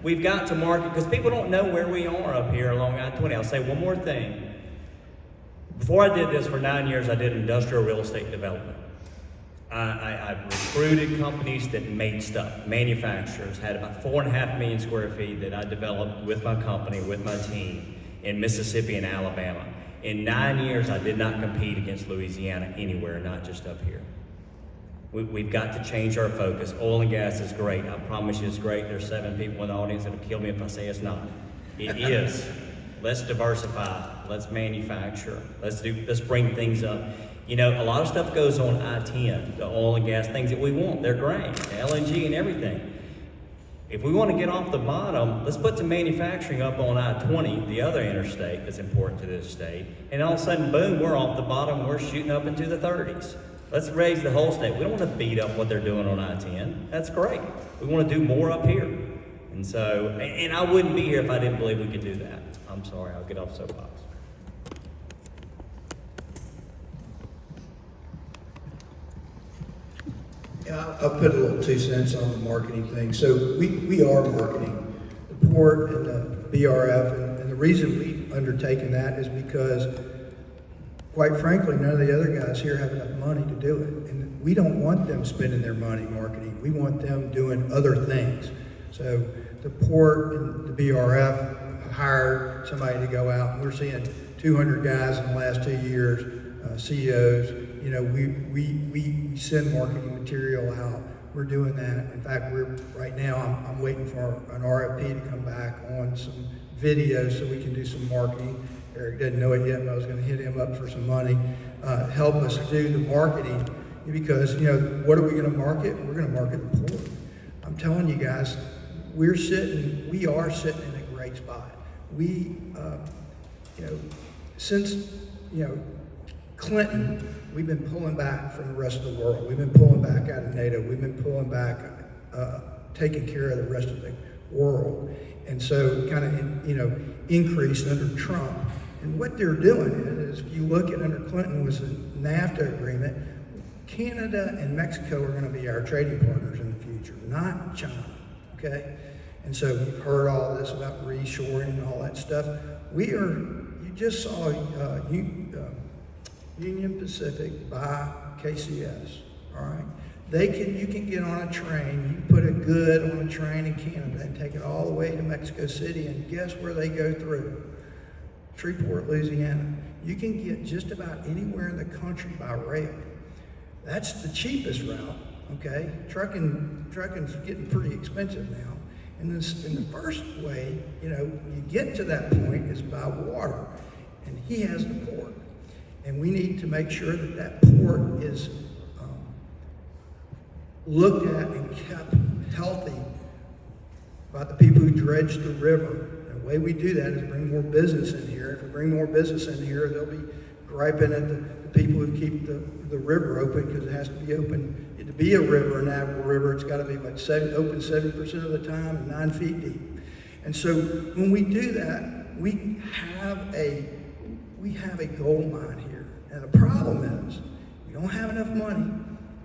We've got to market because people don't know where we are up here along I-20. I'll say one more thing. Before I did this for 9 years, I did industrial real estate development. I recruited companies that made stuff, manufacturers, had about 4.5 million square feet that I developed with my company, with my team in Mississippi and Alabama. In 9 years, I did not compete against Louisiana anywhere, not just up here. We've got to change our focus. Oil and gas is great. I promise you it's great. There's 7 people in the audience that'll kill me if I say it's not. It is. Let's diversify. Let's manufacture. Let's bring things up. A lot of stuff goes on I-10, the oil and gas things that we want. They're great, the LNG and everything. If we want to get off the bottom, let's put some manufacturing up on I-20, the other interstate that's important to this state, and all of a sudden, boom, we're off the bottom, we're shooting up into the 30s. Let's raise the whole state. We don't want to beat up what they're doing on I-10. That's great. We want to do more up here. And so, and I wouldn't be here if I didn't believe we could do that. I'm sorry, I'll get off soapbox. Yeah, I'll put a little 2 cents on the marketing thing. So we are marketing the port and the BRF, and the reason we've undertaken that is because, quite frankly, none of the other guys here have enough money to do it. And we don't want them spending their money marketing. We want them doing other things. So the port and the BRF hired somebody to go out, and we're seeing 200 guys in the last 2 years, CEOs. You know, we send marketing material out. We're doing that. In fact, right now I'm waiting for an RFP to come back on some videos so we can do some marketing. Eric doesn't know it yet, but I was going to hit him up for some money, help us do the marketing, because, you know, what are we going to market? We're going to market the port. I'm telling you guys, we are sitting in a great spot. We, you know, since, you know, Clinton, we've been pulling back from the rest of the world. We've been pulling back out of NATO. We've been pulling back, taking care of the rest of the world. And so kind of, you know, increased under Trump. And what they're doing is, if you look at under Clinton was a NAFTA agreement, Canada and Mexico are going to be our trading partners in the future, not China, okay? And so you've heard all this about reshoring and all that stuff. You just saw Union Pacific buy KCS, all right? You can get on a train, you put a good on a train in Canada and take it all the way to Mexico City, and guess where they go through? Shreveport, Louisiana. You can get just about anywhere in the country by rail. That's the cheapest route, okay? Trucking's getting pretty expensive now. And the first way, you know, you get to that point is by water, and he has the port. And we need to make sure that that port is looked at and kept healthy by the people who dredge the river. And the way we do that is bring more business in here. If we bring more business in here, they'll be griping at the people who keep the river open, because it has to be open. To be a river, a navigable river, it's got to be like open 70% of the time and 9 feet deep. And so when we do that, we have a gold mine here. And the problem is we don't have enough money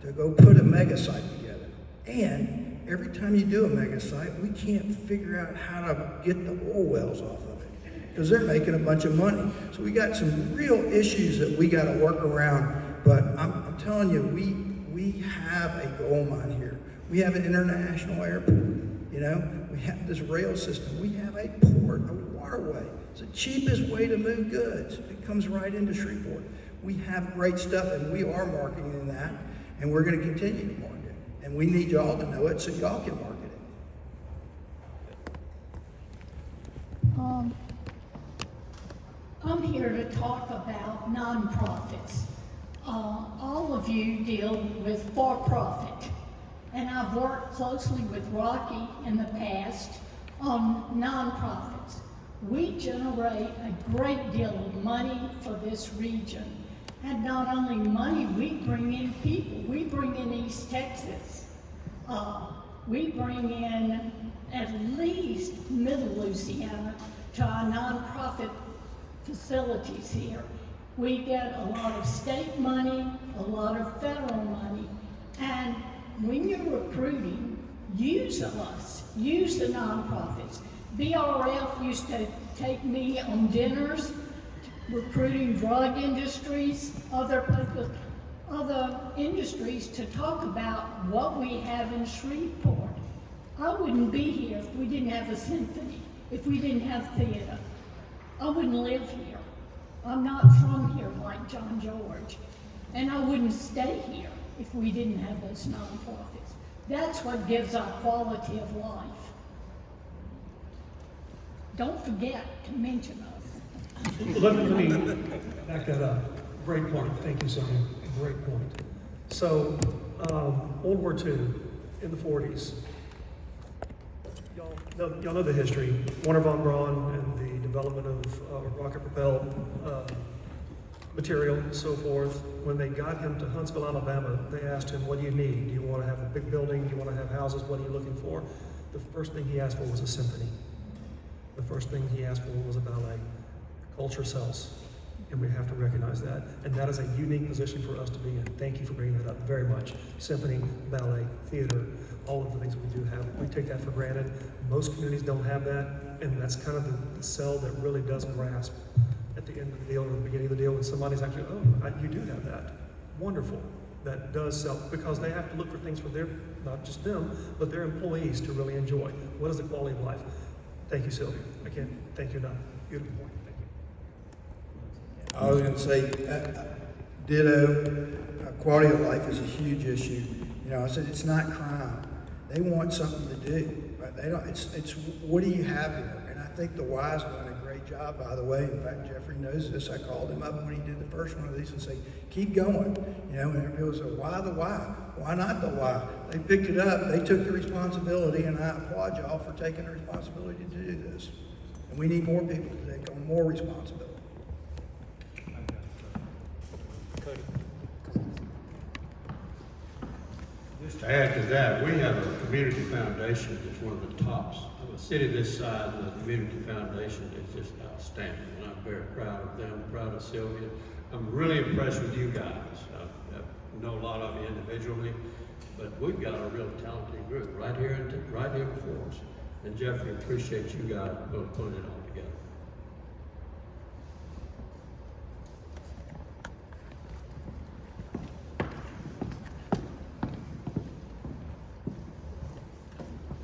to go put a mega site together. And every time you do a mega site, we can't figure out how to get the oil wells off of it, because they're making a bunch of money. So we got some real issues that we got to work around. But I'm telling you, we have a gold mine here. We have an international airport, you know. We have this rail system. We have a port, a waterway. It's the cheapest way to move goods. It comes right into Shreveport. We have great stuff, and we are marketing that, and we're going to continue to market it. And we need y'all to know it so y'all can market it. I'm here to talk about nonprofits. All of you deal with for-profit, and I've worked closely with Rocky in the past on nonprofits. We generate a great deal of money for this region. And not only money, we bring in people. We bring in East Texas. We bring in at least Middle Louisiana to our nonprofit facilities here. We get a lot of state money, a lot of federal money, and when you're recruiting, use us, use the nonprofits. BRF used to take me on dinners, recruiting drug industries, other industries, to talk about what we have in Shreveport. I wouldn't be here if we didn't have a symphony, if we didn't have theater. I wouldn't live here. I'm not from here like John George. And I wouldn't stay here if we didn't have those nonprofits. That's what gives our quality of life. Don't forget to mention us. Let me back that up. Great point. Thank you, Sonia. Great point. So, World War II in the 40s, Y'all know the history. Warner von Braun and the development of rocket-propelled material and so forth. When they got him to Huntsville, Alabama, they asked him, what do you need? Do you want to have a big building? Do you want to have houses? What are you looking for? The first thing he asked for was a symphony. The first thing he asked for was a ballet. Culture sells, and we have to recognize that. And that is a unique position for us to be in. Thank you for bringing that up very much. Symphony, ballet, theater, all of the things we do have. We take that for granted. Most communities don't have that, and that's kind of the sell that really doesn't grasp at the end of the deal, or the beginning of the deal, when somebody's actually, you do have that. Wonderful. That does sell, because they have to look for things for their, not just them, but their employees to really enjoy. What is the quality of life? Thank you, Sylvia. I can't thank you enough. Beautiful point. Thank you. I was going to say, ditto, quality of life is a huge issue. You know, I said it's not crime. They want something to do, but they don't. It's what do you have here? And I think the Y's doing a great job, by the way. In fact, Jeffrey knows this. I called him up when he did the first one of these and say, keep going. You know, and it was a why the why? Why not the why? They picked it up. They took the responsibility, and I applaud y'all for taking the responsibility to do this. And we need more people to take on more responsibility. Just to add to that, we have a community foundation that's one of the tops. Of a city this size, and the community foundation is just outstanding. And I'm very proud of them, proud of Sylvia. I'm really impressed with you guys. I know a lot of you individually, but we've got a real talented group right here before us. And Jeffrey, appreciate you guys putting it all together.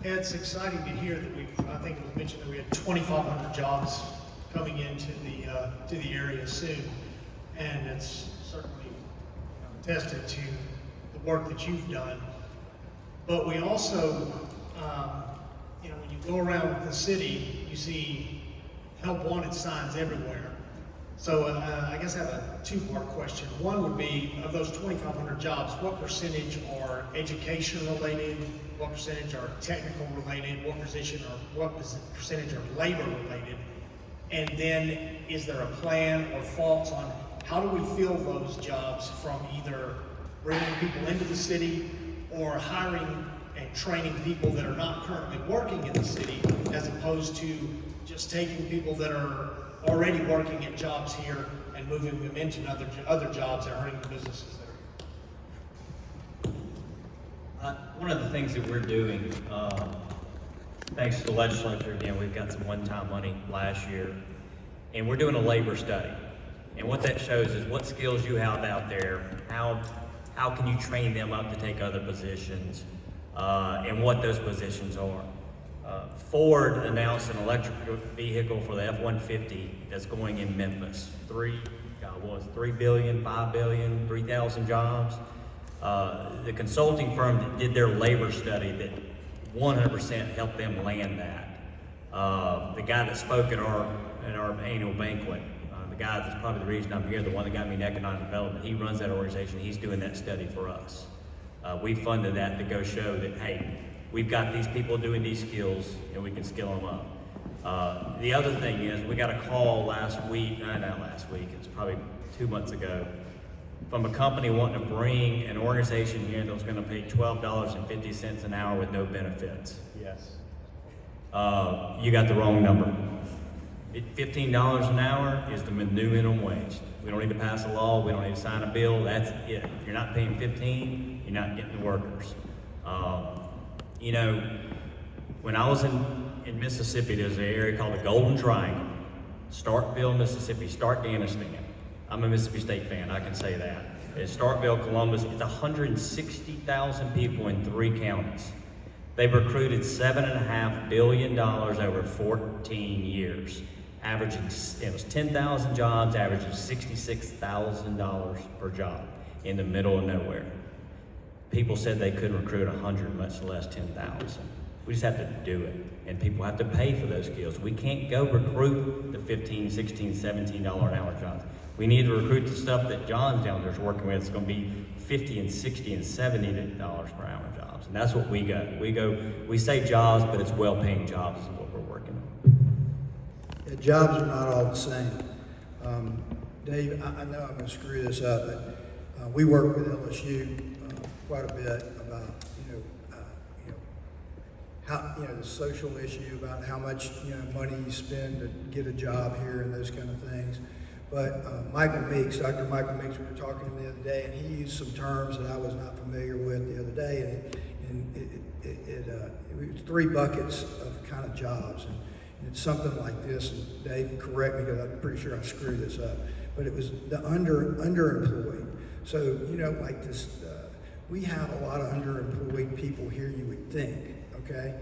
Yeah, it's exciting to hear that I think it was mentioned that we had 2,500 jobs coming into to the area soon. And it's certainly attested to the work that you've done. But we also, when you go around the city, you see help wanted signs everywhere. So I guess I have a two-part question. One would be, of those 2,500 jobs, what percentage are education related? What percentage are technical related? What percentage are labor related? And then is there a plan or thoughts on how do we fill those jobs from either bringing people into the city or hiring and training people that are not currently working in the city, as opposed to just taking people that are already working at jobs here and moving them into other jobs that are hurting the businesses there? One of the things that we're doing, thanks to the legislature, again, we've got some one-time money last year, and we're doing a labor study. And what that shows is what skills you have out there, how can you train them up to take other positions, and what those positions are. Ford announced an electric vehicle for the F-150 that's going in Memphis. 3 billion, 5 billion, 3,000 jobs. The consulting firm that did their labor study that 100% helped them land that. The guy that spoke at our annual banquet, the guy that's probably the reason I'm here, the one that got me in economic development, he runs that organization. He's doing that study for us. We funded that to go show that, hey, we've got these people doing these skills and we can skill them up. The other thing is we got a call not last week, it's probably 2 months ago, from a company wanting to bring an organization here that was going to pay $12.50 an hour with no benefits. Yes. You got the wrong number. $15 an hour is the new minimum wage. We don't need to pass a law, we don't need to sign a bill, that's it. If you're not paying $15, you're not getting the workers. When I was in Mississippi, there's an area called the Golden Triangle. Starkville, Mississippi, Stark-Daniston. I'm a Mississippi State fan, I can say that. It's Starkville, Columbus, it's 160,000 people in 3 counties. They've recruited $7.5 billion over 14 years. It was 10,000 jobs, averaging $66,000 per job in the middle of nowhere. People said they couldn't recruit 100, much less 10,000. We just have to do it, and people have to pay for those skills. We can't go recruit the $15, $16, $17 an hour jobs. We need to recruit the stuff that John's down there's working with. It's going to be $50 and $60 and $70 per hour jobs, and that's what we got. We say jobs, but it's well-paying jobs is what we're working on. Yeah, jobs are not all the same. Dave, I know I'm going to screw this up, but we work with LSU quite a bit about how the social issue about how much money you spend to get a job here and those kind of things. But Michael Meeks, Dr. Michael Meeks, we were talking to him the other day, and he used some terms that I was not familiar with the other day, and it was 3 buckets of kind of jobs, and it's something like this. And Dave, correct me because I'm pretty sure I screwed this up, but it was the underemployed. So like this, we have a lot of underemployed people here. You would think, okay,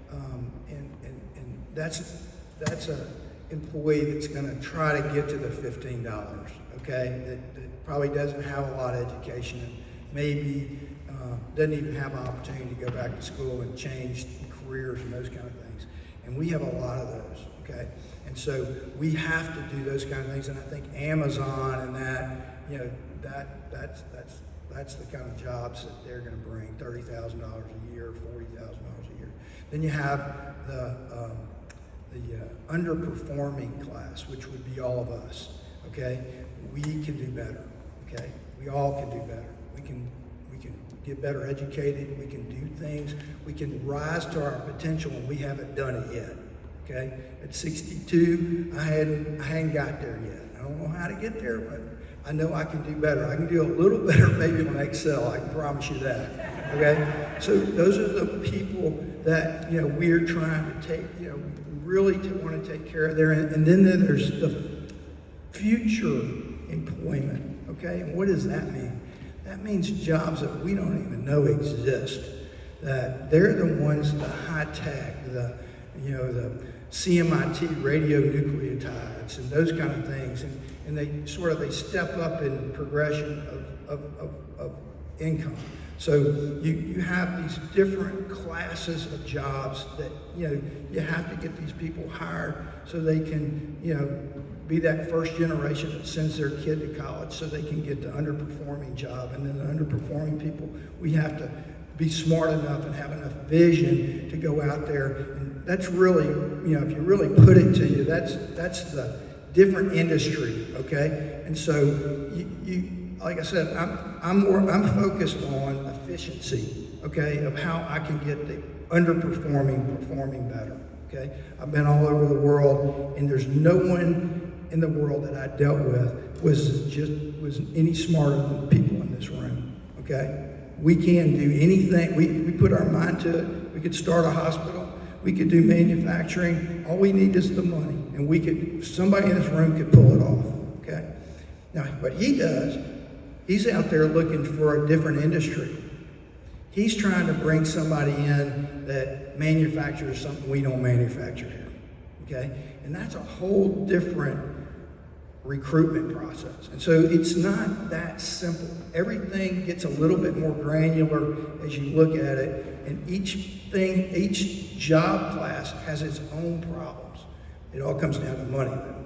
and that's a employee that's going to try to get to the $15, okay, that probably doesn't have a lot of education and maybe doesn't even have an opportunity to go back to school and change careers and those kind of things. And we have a lot of those, okay? And so we have to do those kind of things. And I think Amazon and that's the kind of jobs that they're going to bring, $30,000 a year, $40,000 a year. Then you have the underperforming class, which would be all of us, okay? We can do better, okay? We all can do better. We can get better educated, we can do things, we can rise to our potential, and we haven't done it yet, okay? At 62, I hadn't got there yet. I don't know how to get there, but I know I can do better. I can do a little better maybe on Excel, I can promise you that, okay? So those are the people that, we're trying to take, we really want to take care of there. And then there's the future employment, okay? And what does that mean? That means jobs that we don't even know exist. That they're the ones, the high tech, the CMIT radionucleotides and those kind of things. And they step up in progression of income. So you have these different classes of jobs that, you have to get these people hired so they can, be that first generation that sends their kid to college so they can get the underperforming job. And then the underperforming people, we have to be smart enough and have enough vision to go out there. And that's really, if you really put it to you, that's the different industry, okay? And so you like I said, I'm focused on efficiency, okay, of how I can get the underperforming performing better, okay? I've been all over the world, and there's no one in the world that I dealt with was any smarter than the people in this room, okay? We can do anything. We put our mind to it. We could start a hospital. We could do manufacturing. All we need is the money, and somebody in this room could pull it off, okay? Now, what he does, he's out there looking for a different industry. He's trying to bring somebody in that manufactures something we don't manufacture here, okay? And that's a whole different recruitment process. And so it's not that simple. Everything gets a little bit more granular as you look at it, and each job class has its own problems. It all comes down to money, though.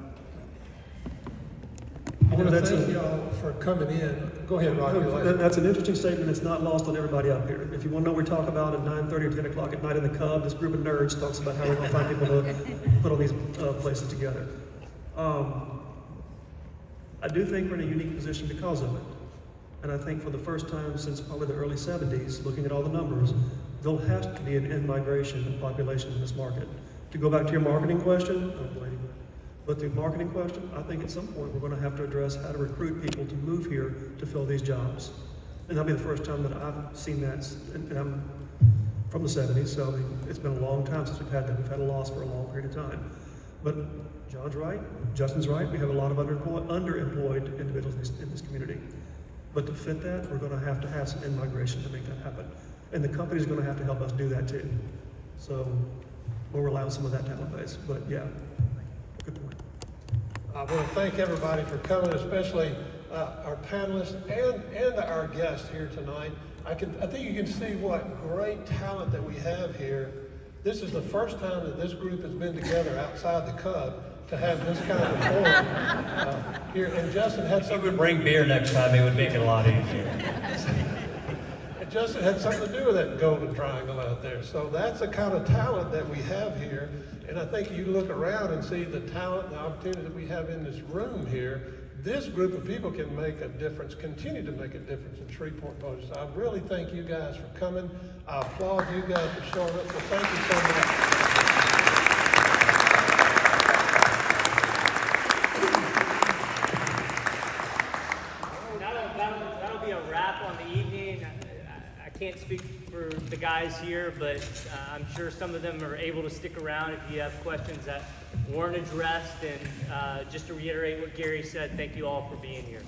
I want to thank y'all for coming in. Go ahead, Rockett. That's an interesting statement. It's not lost on everybody up here. If you want to know what we talk about at 9:30 or 10 o'clock at night in the Cub, this group of nerds talks about how we're going to find people to put all these places together. I do think we're in a unique position because of it. And I think for the first time since probably the early 70s, looking at all the numbers, there'll have to be an in-migration of population in this market. To go back to your marketing question, but the marketing question, I think at some point we're going to have to address how to recruit people to move here to fill these jobs. And that'll be the first time that I've seen that, and I'm from the 70s, so I mean, it's been a long time since we've had that. We've had a loss for a long period of time. But John's right, Justyn's right, we have a lot of underemployed individuals in this community. But to fit that, we're going to have some in-migration to make that happen. And the company's going to have to help us do that too. So we'll rely on some of that talent base. But yeah, good point. I want to thank everybody for coming, especially our panelists and our guests here tonight. I think you can see what great talent that we have here. This is the first time that this group has been together outside the Cub, to have this kind of forum here. And Justyn had If you something. would bring beer next time, it would make it a lot easier. And Justyn had something to do with that golden triangle out there. So that's the kind of talent that we have here. And I think you look around and see the talent and the opportunity that we have in this room here. This group of people can make a difference, continue to make a difference in Shreveport-Bossier. So I really thank you guys for coming. I applaud you guys for showing up. So thank you so much. That'll be a wrap on the evening. I can't speak for the guys here, but I'm sure some of them are able to stick around if you have questions that weren't addressed. And just to reiterate what Gary said, thank you all for being here.